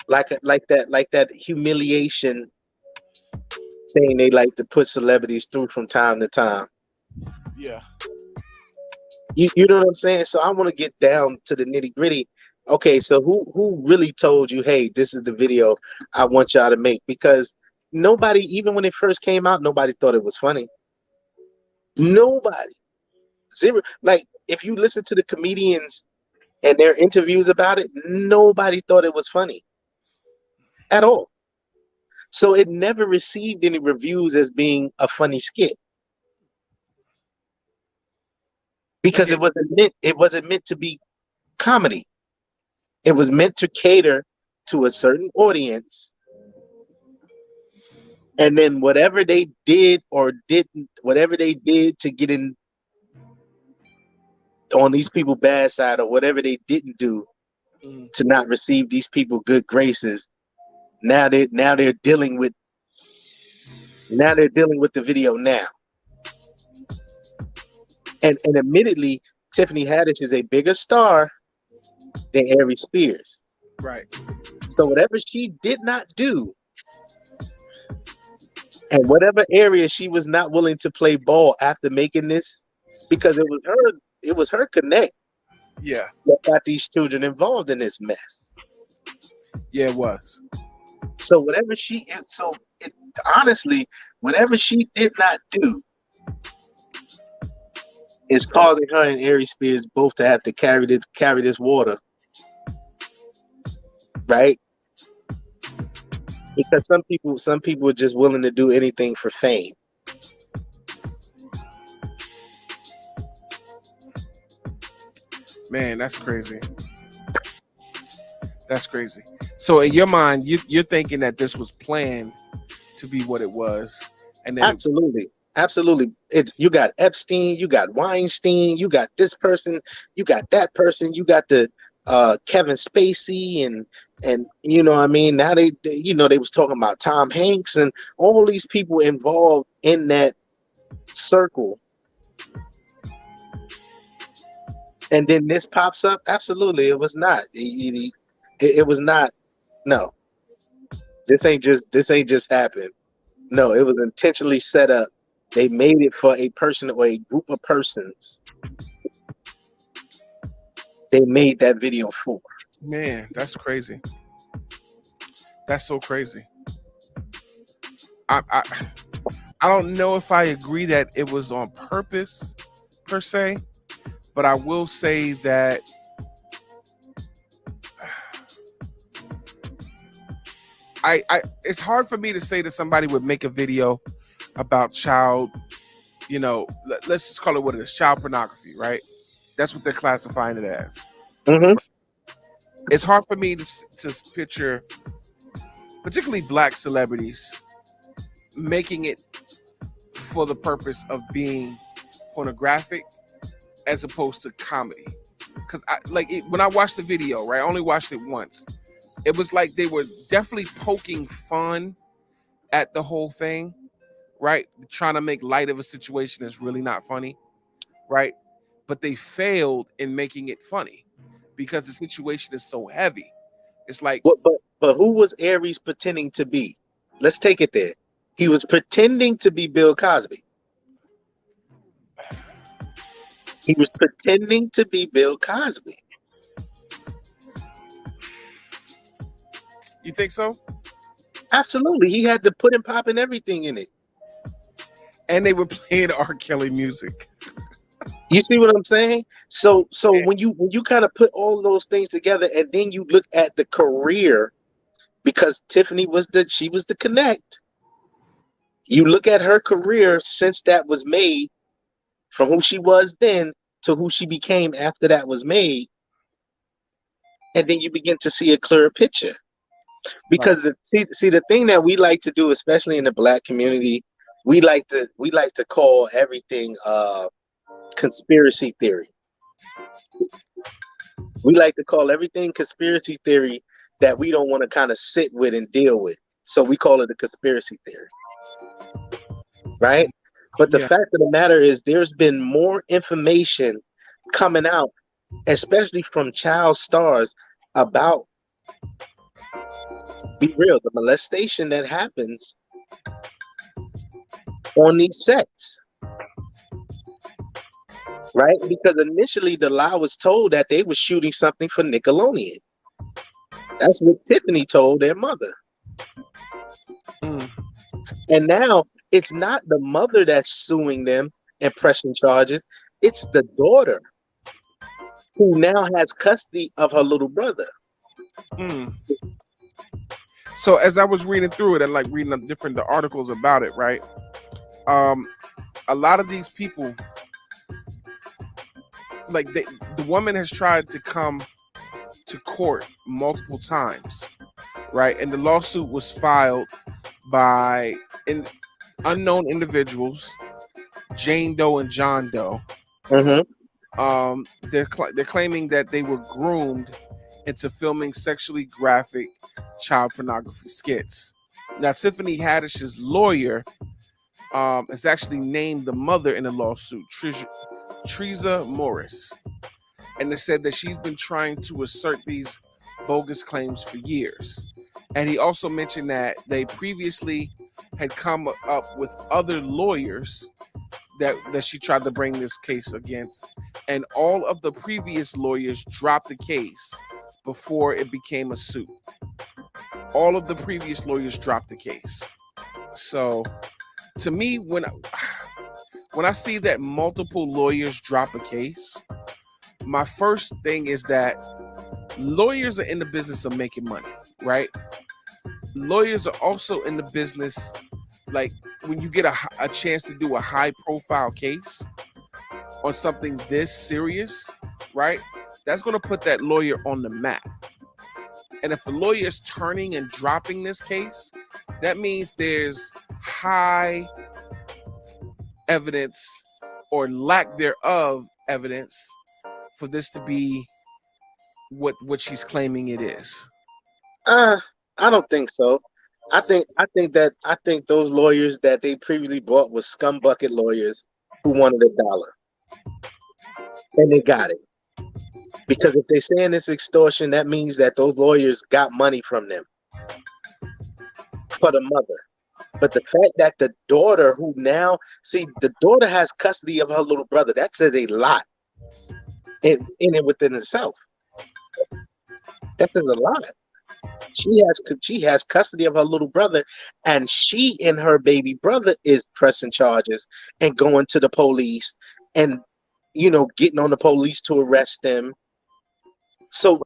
like that humiliation thing they like to put celebrities through from time to time. Yeah. You know what I'm saying? So I want to get down to the nitty gritty. Okay, so who really told you, hey, this is the video I want y'all to make? Because nobody, even when it first came out, nobody thought it was funny. Nobody. Zero. Like, if you listen to the comedians and their interviews about it, nobody thought it was funny at all. So it never received any reviews as being a funny skit because it wasn't meant to be comedy. It was meant to cater to a certain audience, and then whatever they did or didn't, whatever they did to get in on these people bad side, or whatever they didn't do to not receive these people good graces, now they're dealing with the video now. And admittedly, Tiffany Haddish is a bigger star than Arie Spears. Right. So whatever she did not do, and whatever area she was not willing to play ball after making this, because it was her connect Yeah. that got these children involved in this mess. Yeah, it was. So honestly, whatever she did not do is causing her and Arie Spears both to have to carry this water, right? Because some people are just willing to do anything for fame. Man, that's crazy. That's crazy. So in your mind, you're thinking that this was planned to be what it was, and then Absolutely. You got Epstein, you got Weinstein, you got this person, you got that person, you got the Kevin Spacey, and you know what I mean. Now they was talking about Tom Hanks and all these people involved in that circle. And then this pops up. Absolutely, it was not. It was not. No, this ain't just happened. No, it was intentionally set up. They made it for a person or a group of persons. They made that video for. Man, that's crazy. That's so crazy. I don't know if I agree that it was on purpose per se, but I will say that it's hard for me to say that somebody would make a video about child, let's just call it what it is, child pornography, right? That's what they're classifying it as. Mm-hmm. It's hard for me to picture, particularly black celebrities, making it for the purpose of being pornographic as opposed to comedy. Because when I watched the video, right, I only watched it once. It was like they were definitely poking fun at the whole thing, right? Trying to make light of a situation that's really not funny, right? But they failed in making it funny because the situation is so heavy. It's like, but who was Aries pretending to be? Let's take it there. He was pretending to be Bill Cosby. He was pretending to be Bill Cosby. You think so? Absolutely. He had the pudding pop and everything in it. And they were playing R. Kelly music. You see what I'm saying? So when you kind of put all those things together, and then you look at the career, because Tiffany was the connect. You look at her career since that was made, from who she was then to who she became after that was made, and then you begin to see a clearer picture. Because the thing that we like to do, especially in the black community, we like to call everything conspiracy theory. We like to call everything conspiracy theory that we don't want to kind of sit with and deal with. So we call it a conspiracy theory. Right? But the fact of the matter is there's been more information coming out, especially from child stars, about, be real, the molestation that happens on these sets. right? Because initially the lie was told that they were shooting something for Nickelodeon. That's what Tiffany told their mother. And now it's not the mother that's suing them and pressing charges. It's the daughter who now has custody of her little brother. So as I was reading through it and like reading the articles about it, right? A lot of these people, like the woman has tried to come to court multiple times, right? And the lawsuit was filed by unknown individuals, Jane Doe and John Doe. They're claiming that they were groomed into filming sexually graphic child pornography skits. Now, Tiffany Haddish's lawyer has actually named the mother in the lawsuit, Treza Morris, and it said that she's been trying to assert these bogus claims for years. And he also mentioned that they previously had come up with other lawyers that she tried to bring this case against, and all of the previous lawyers dropped the case before it became a suit. All of the previous lawyers dropped the case. So to me, when I see that multiple lawyers drop a case, my first thing is that lawyers are in the business of making money, right? Lawyers are also in the business, like when you get a chance to do a high profile case on something this serious, right? That's going to put that lawyer on the map. And if a lawyer is turning and dropping this case, that means there's high evidence or lack thereof evidence for this to be what she's claiming it is. I don't think so. I think those lawyers that they previously bought was scumbucket lawyers who wanted $1, and they got it. Because if they're saying it's extortion, that means that those lawyers got money from them for the mother. But the fact that the daughter, who now the daughter has custody of her little brother, that says a lot in it within itself. That says a lot. She has custody of her little brother, and she and her baby brother is pressing charges and going to the police and getting on the police to arrest them. So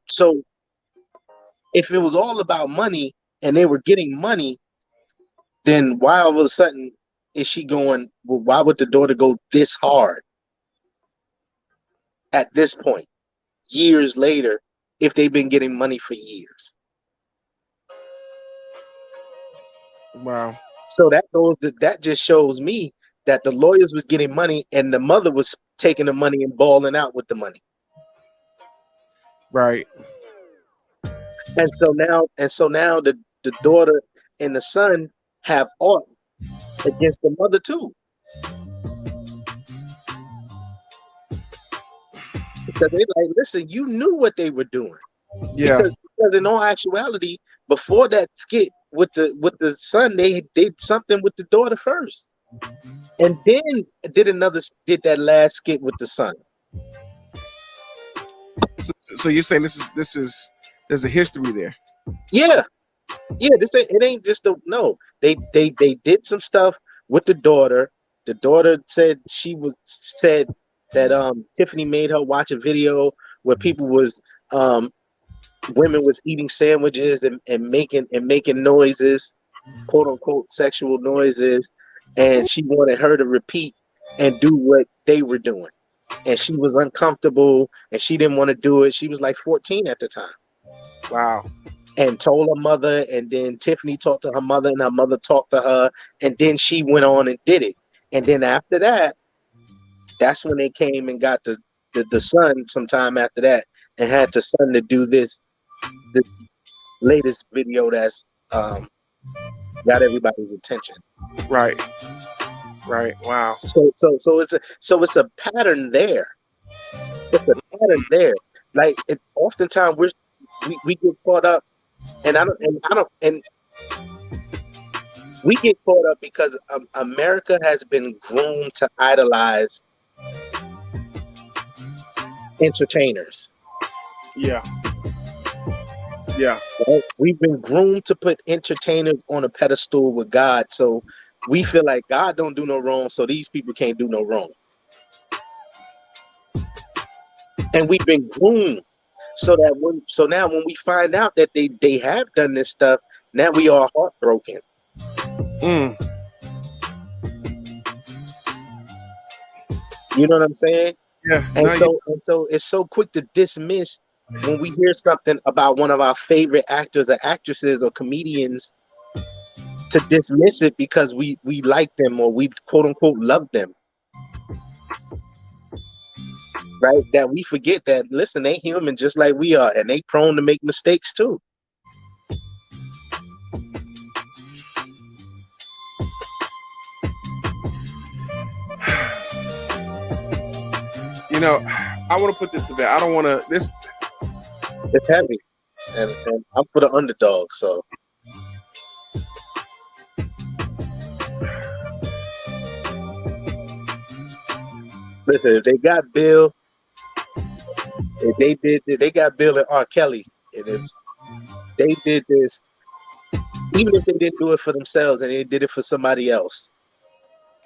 if it was all about money and they were getting money, then why all of a sudden is she going, well, why would the daughter go this hard at this point, years later, if they've been getting money for years? Wow. So that just shows me that the lawyers was getting money and the mother was taking the money and balling out with the money. Right. And so now the daughter and the son have aught against the mother too. Because they like, listen, you knew what they were doing. Yeah. Because in all actuality, before that skit with the son, they did something with the daughter first. And then did that last skit with the son. So you're saying there's a history there? Yeah. It ain't just they did some stuff with the daughter. The daughter said that Tiffany made her watch a video where people was women was eating sandwiches and making noises, quote unquote sexual noises, and she wanted her to repeat and do what they were doing. And she was uncomfortable and she didn't want to do it. She was like 14 at the time. Wow. And told her mother, and then Tiffany talked to her mother, and her mother talked to her, and then she went on and did it. And then after that, that's when they came and got the son sometime after that, and had the son to do the latest video that's got everybody's attention. Right. Wow. So it's a pattern there. It's a pattern there. Like oftentimes we get caught up, and we get caught up because America has been groomed to idolize entertainers. Yeah. Yeah. Right? We've been groomed to put entertainers on a pedestal with God, so we feel like God don't do no wrong, so these people can't do no wrong. And we've been groomed so now when we find out that they have done this stuff, now we are heartbroken. You know what I'm saying? Yeah. And so it's so quick to dismiss when we hear something about one of our favorite actors or actresses or comedians, to dismiss it because we like them or we quote unquote love them. Right? That we forget that, listen, they human just like we are, and they prone to make mistakes too. You know, I want to put this to bed. I don't want to. This. It's heavy, and I'm for the underdog. So, listen, if they got Bill, they got Bill and R. Kelly, and if they did this, even if they didn't do it for themselves and they did it for somebody else,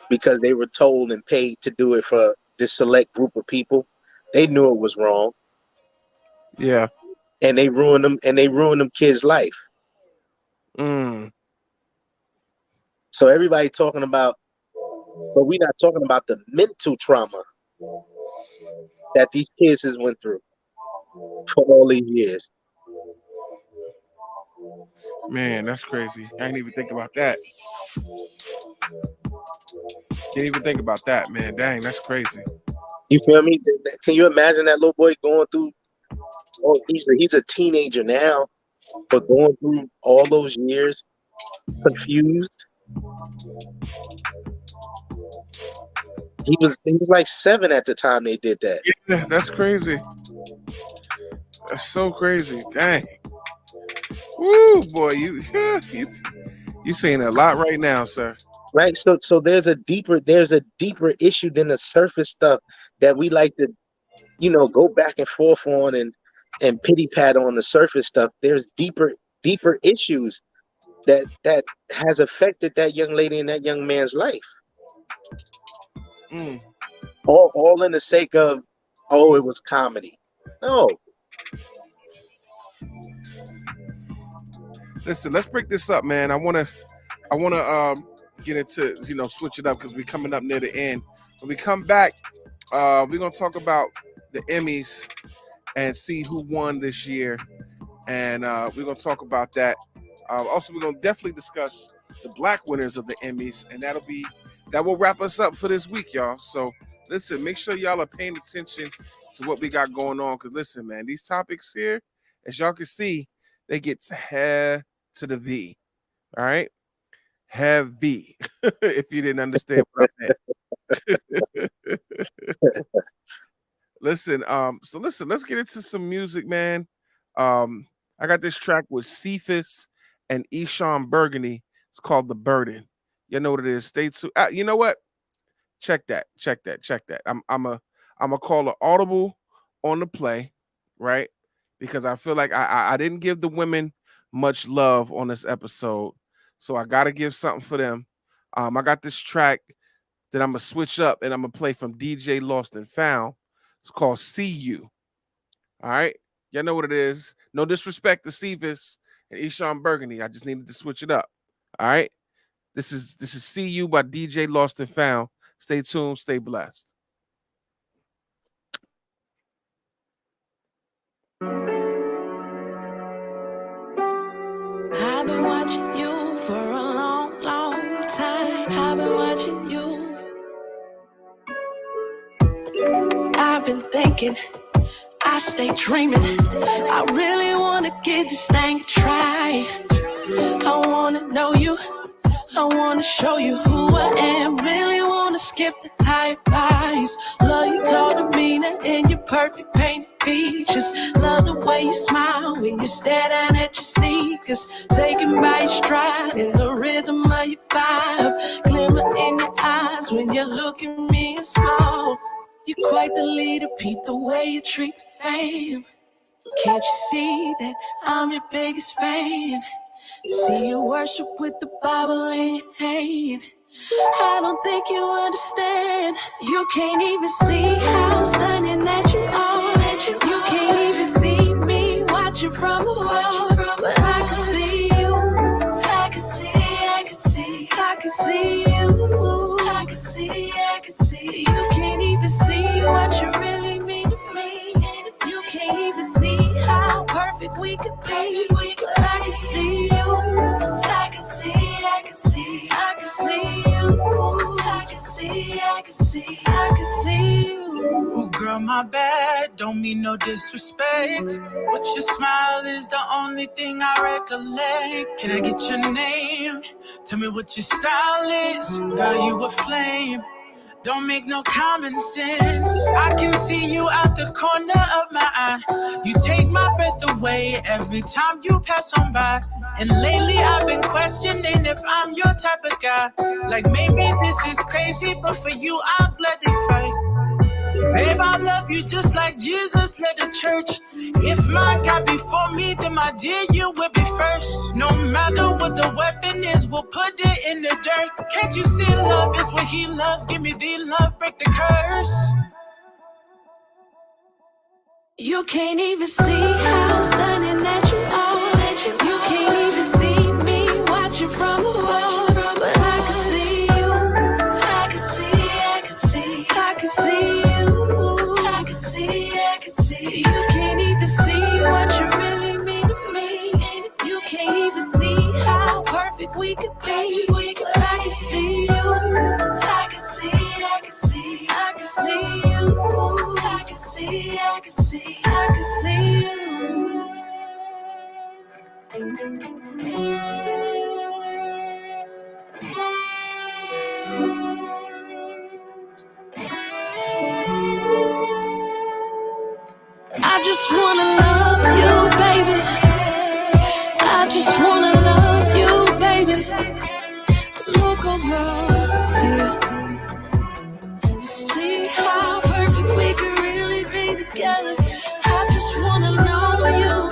because they were told and paid to do it for this select group of people, they knew it was wrong. Yeah. And they ruined them, kids' life. So everybody talking about, but we're not talking about the mental trauma that these kids has went through for all these years. Man, that's crazy. I didn't even think about that. Didn't even think about that, man. Dang, that's crazy. You feel me? Can you imagine that little boy going through? Oh, he's a teenager now, but going through all those years, confused. He was like 7 at the time they did that. Yeah, that's crazy. That's so crazy. Dang. Woo, boy, you saying a lot right now, sir. Right. So there's a deeper issue than the surface stuff that we like to, go back and forth on and pity pat on the surface stuff. There's deeper issues that has affected that young lady and that young man's life. All in the sake of, it was comedy. No. Listen, let's break this up, man. I wanna get into, switch it up because we're coming up near the end. When we come back, we're gonna talk about the Emmys and see who won this year, and we're gonna talk about that. Also, we're gonna definitely discuss the black winners of the Emmys, and that will wrap us up for this week, y'all. So listen, make sure y'all are paying attention to what we got going on, because listen, man, these topics here, as y'all can see, they get to the V. All right, heavy. If you didn't understand what I meant. Listen, let's get into some music, man. I got this track with Cephas and Eshon Burgundy. It's called The Burden. You know what it is. Stay tuned. You know what? Check that. I'm a call an audible on the play, right? Because I feel like I didn't give the women much love on this episode, so I gotta give something for them. I got this track that I'm gonna switch up and I'm gonna play from DJ Lost and Found. It's called "See You." All right, y'all know what it is. No disrespect to Cephas and Eshon Burgundy. I just needed to switch it up. All right, this is "See You" by DJ Lost and Found. Stay tuned. Stay blessed. I've been watching you for a long, long time. I've been watching you. I've been thinking, I stay dreaming. I really wanna give this thing a try. I wanna know you. I wanna show you who I am. Really wanna skip the high buys. Love you tall demeanor and your perfect painted features. Love the way you smile when you stare down at your sneakers. Taken by your stride in the rhythm of your vibe. Glimmer in your eyes when you look at me and smile. You're quite the leader, peep the way you treat the fame. Can't you see that I'm your biggest fan? See you worship with the Bible in your hand. I don't think you understand. You can't even see how stunning that you are. You can't even see me watching from afar. But I can see you. I can see, I can see, I can see you. I can see, I can see. You can't even see what you really mean to me. You can't even see how perfect we could be. But I can see you. I can see, I can see, I can see you. I can see, I can see, I can see you. Ooh, girl, my bad, don't mean no disrespect, but your smile is the only thing I recollect. Can I get your name? Tell me what your style is. Girl, you a flame. Don't make no common sense. I can see you out the corner of my eye. You take my breath away every time you pass on by. And lately I've been questioning if I'm your type of guy. Like maybe this is crazy, but for you I'll gladly fight. Babe, I love you just like Jesus led the church. If my God before me, then my dear, you will be first. No matter what the weapon is, we'll put it in the dirt. Can't you see love is what he loves? Give me the love, break the curse. You can't even see how stunning that you are. You can't even see me watching from afar. But I can see you. I can see, I can see, I can see you. I can see, I can see. You can't even see what you really mean to me. You can't even see how perfect we could be. But I can see you. I can see, I can see, I can see you. I can see, I can see, I can see you. I just wanna love you, baby. I just wanna love you, baby. Look around here. See how perfect we could really be together. I just wanna know you.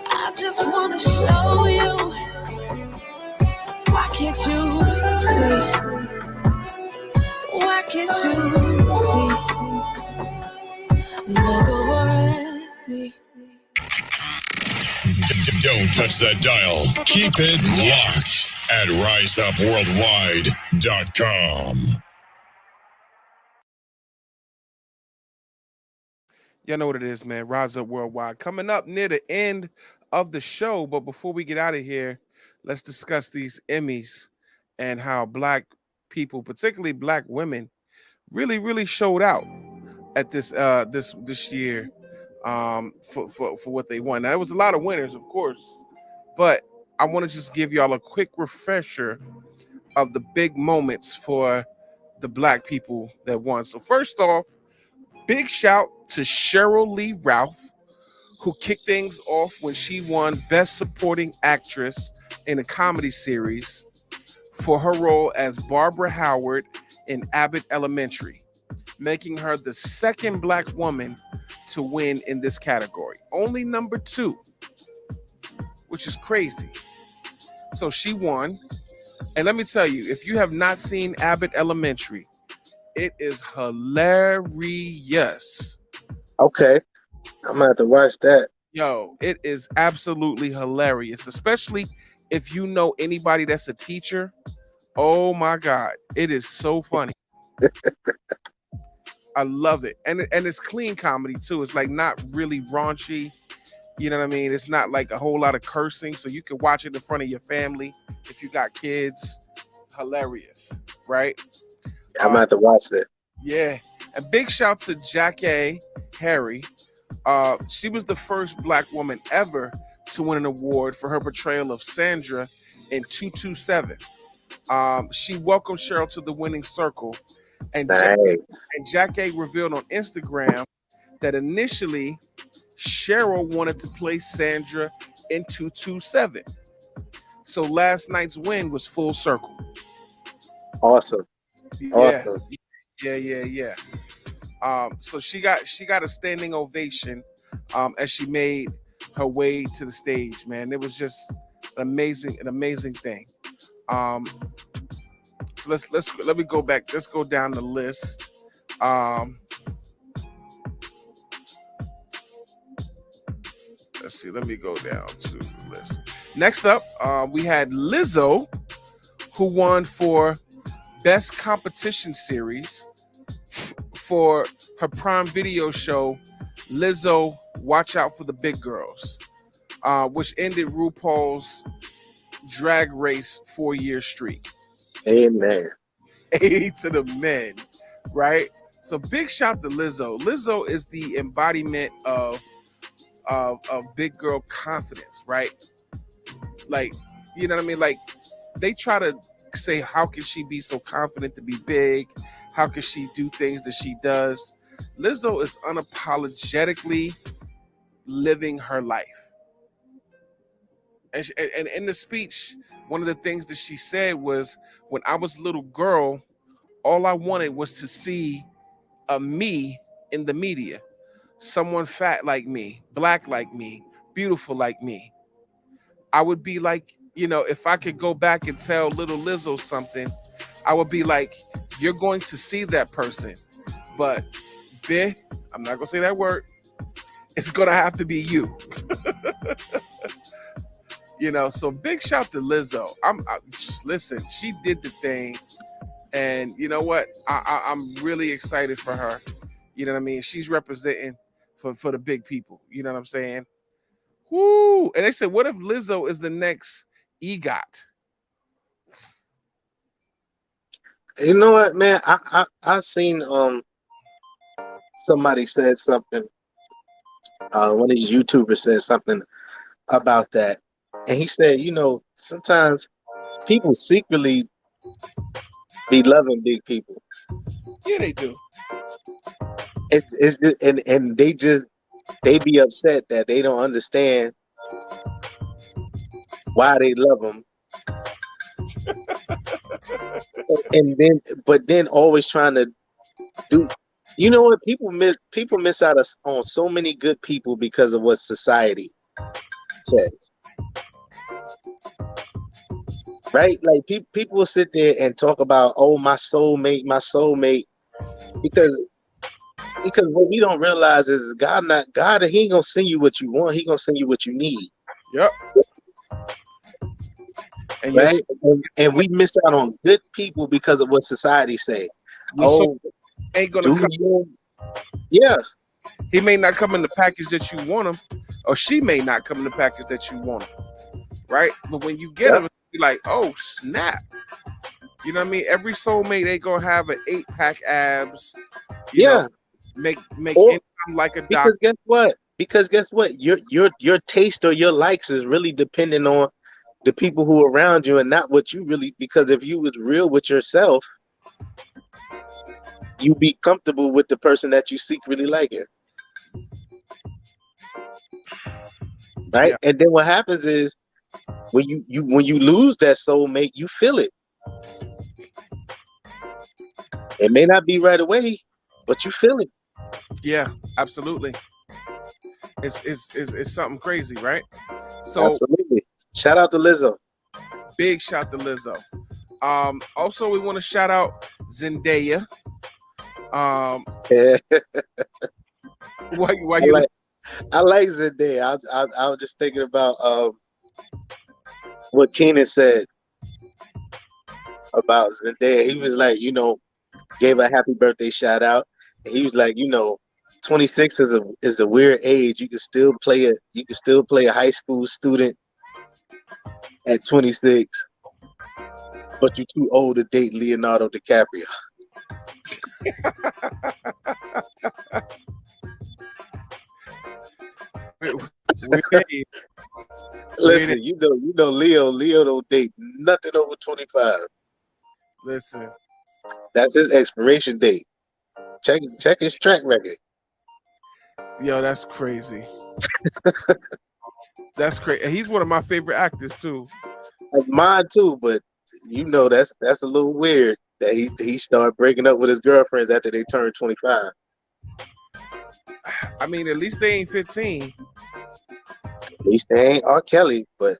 I just wanna show you. Why can't you see? Why can't you see? Look over at me. Don't touch that dial. Keep it locked at riseupworldwide.com. Y'all know what it is, man. Rise Up Worldwide. Coming up near the end of the show, but before we get out of here, let's discuss these Emmys and how black people, particularly black women, really showed out at this this year for what they won. Now, there was a lot of winners, of course, but I want to just give y'all a quick refresher of the big moments for the black people that won. So first off, big shout to Cheryl Lee Ralph, who kicked things off when she won Best Supporting Actress in a Comedy Series for her role as Barbara Howard in Abbott Elementary, making her the second black woman to win in this category. Only number 2, which is crazy. So she won. And let me tell you, if you have not seen Abbott Elementary, it is hilarious. Okay, I'm gonna have to watch that. Yo, it is absolutely hilarious, especially if you know anybody that's a teacher. Oh my God, it is so funny. I love it. And it's clean comedy too. It's like not really raunchy. You know what I mean? It's not like a whole lot of cursing, so you can watch it in front of your family if you got kids. Hilarious, right? I'm gonna have to watch that. Yeah. And big shout to Jackie Harry. She was the first black woman ever to win an award for her portrayal of Sandra in 227. She welcomed Cheryl to the winning circle, and Nice. Jackie revealed on Instagram that initially Cheryl wanted to play Sandra in 227. So last night's win was full circle. Awesome. Yeah. Awesome. Yeah. So she got a standing ovation as she made her way to the stage, man. It was just an amazing thing. So let me go back. Let's go down the list. Let's see. Let me go down to the list. Next up, we had Lizzo, who won for Best Competition Series for her Prime Video show, Lizzo, Watch Out for the Big Girls, which ended RuPaul's Drag Race 4-year streak. Amen. A to the men, right? So big shout to Lizzo. Lizzo is the embodiment of big girl confidence, right? Like, you know what I mean? Like, they try to say, how can she be so confident to be big? How can she do things that she does? Lizzo is unapologetically living her life. And in the speech, one of the things that she said was, when I was a little girl, all I wanted was to see a me in the media. Someone fat like me, black like me, beautiful like me. I would be like, if I could go back and tell little Lizzo something, I would be like, you're going to see that person, but I'm not gonna say that word. It's gonna have to be you. So big shout to Lizzo. Listen, she did the thing, and you know what? I'm really excited for her. You know what I mean? She's representing for the big people. You know what I'm saying? Woo! And they said, what if Lizzo is the next EGOT? You know what, man? I seen somebody said something. One of these YouTubers said something about that, and he said, sometimes people secretly be loving big people. Yeah, they do. It's just, and they be upset that they don't understand why they love them. But then always trying to do, what people miss out on so many good people because of what society says, right? Like people will sit there and talk about, oh, my soulmate, because what we don't realize is God, he ain't gonna send you what you want, he gonna send you what you need. Yep. And right? And we miss out on good people because of what society say. Ain't gonna come. Yeah. He may not come in the package that you want him, or she may not come in the package that you want him, right? But when you get him, you're like, oh snap! You know what I mean? Every soulmate ain't gonna have an 8-pack abs. You know, make income like a doctor. Because guess what? Your taste or your likes is really dependent on the people who are around you and not what you really. Because if you was real with yourself, you be comfortable with the person that you secretly like it. Right? Yeah. And then what happens is when you lose that soulmate, you feel it. It may not be right away, but you feel it. Yeah, absolutely. It's something crazy, right? So absolutely. Shout out to Lizzo. Big shout to Lizzo. Also, we want to shout out Zendaya. I like Zendaya. I was just thinking about what Keenan said about Zendaya. He was like, gave a happy birthday shout out. And he was like, 26 is a weird age. You can still play a high school student at 26, but you're too old to date Leonardo DiCaprio. Listen, Leo don't date nothing over 25. Listen, that's his expiration date. Check his track record. Yo, that's crazy. That's crazy. And he's one of my favorite actors too. Like mine too, but that's a little weird. that he started breaking up with his girlfriends after they turned 25. I mean, at least they ain't 15. At least they ain't R. Kelly, but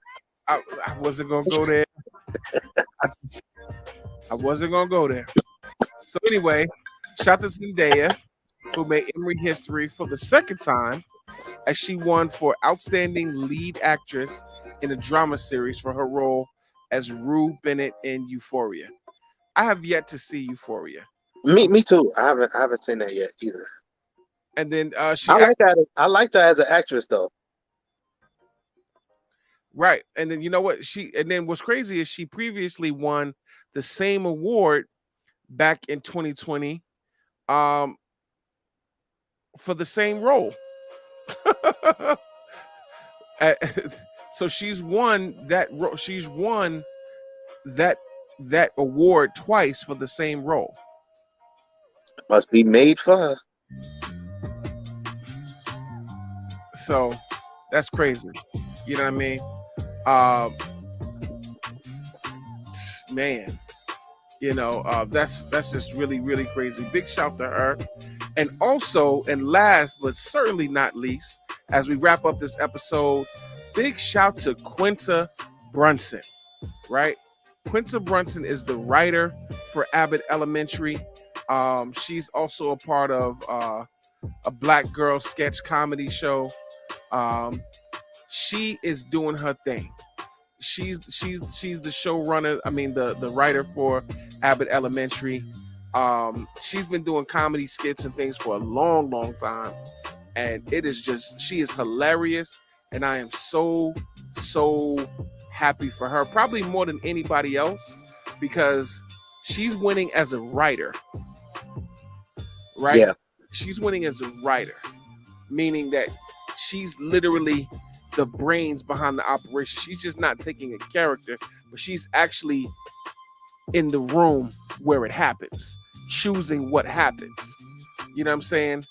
I wasn't gonna go there. I wasn't gonna go there. So anyway, shout out to Zendaya, who made Emmy history for the second time, as she won for Outstanding Lead Actress in a Drama Series for her role as Rue Bennett in Euphoria. I have yet to see Euphoria. Me too. I haven't seen that yet either. And then I liked her as an actress though. Right. And then you know what? What's crazy is she previously won the same award back in 2020 for the same role. So she's won that award twice for the same role. Must be made for her. So that's crazy. You know what I mean? Man, you know, that's just really, really crazy. Big shout to her. And also, and last but certainly not least, as we wrap up this episode, big shout to Quinta Brunson, right? Quinta Brunson is the writer for Abbott Elementary. She's also a part of a Black girl sketch comedy show. She is doing her thing. She's the showrunner. I mean, the writer for Abbott Elementary. She's been doing comedy skits and things for a long, long time. And it is just, she is hilarious. And I am so happy for her. Probably more than anybody else, because she's winning as a writer. Right? Yeah. She's winning as a writer, meaning that she's literally the brains behind the operation. She's just not taking a character, but she's actually in the room where it happens, choosing what happens. You know what I'm saying?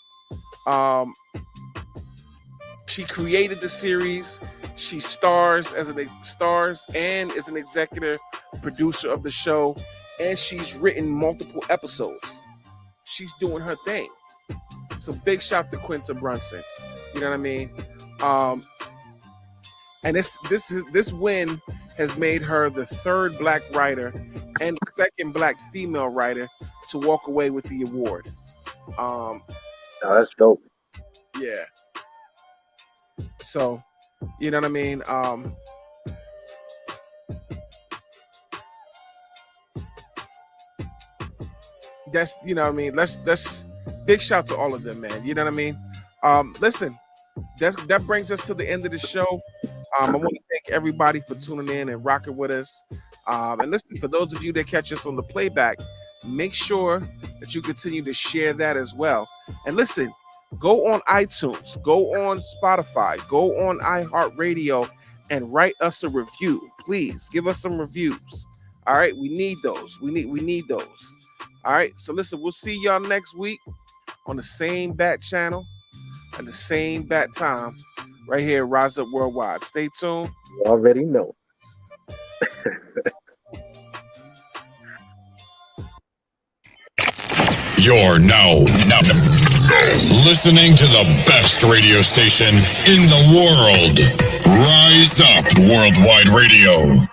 She created the series. She stars and is an executive producer of the show, and she's written multiple episodes. She's doing her thing. So big shout to Quinta Brunson. You know what I mean? And this win has made her the third Black writer and the second Black female writer to walk away with the award. Oh, that's dope. Yeah. So, you know what I mean? That's, you know what I mean? That's big shout to all of them, man. You know what I mean? Listen, that brings us to the end of the show. I want to thank everybody for tuning in and rocking with us. And listen, for those of you that catch us on the playback, make sure that you continue to share that as well. And listen, go on iTunes, go on Spotify, go on iHeartRadio, and write us a review. Please give us some reviews. All right, we need those. We need those. All right, so listen, we'll see y'all next week on the same bat channel at the same bat time, right here, Rise Up Worldwide. Stay tuned. You already know. You're now listening to the best radio station in the world. Rise Up Worldwide Radio.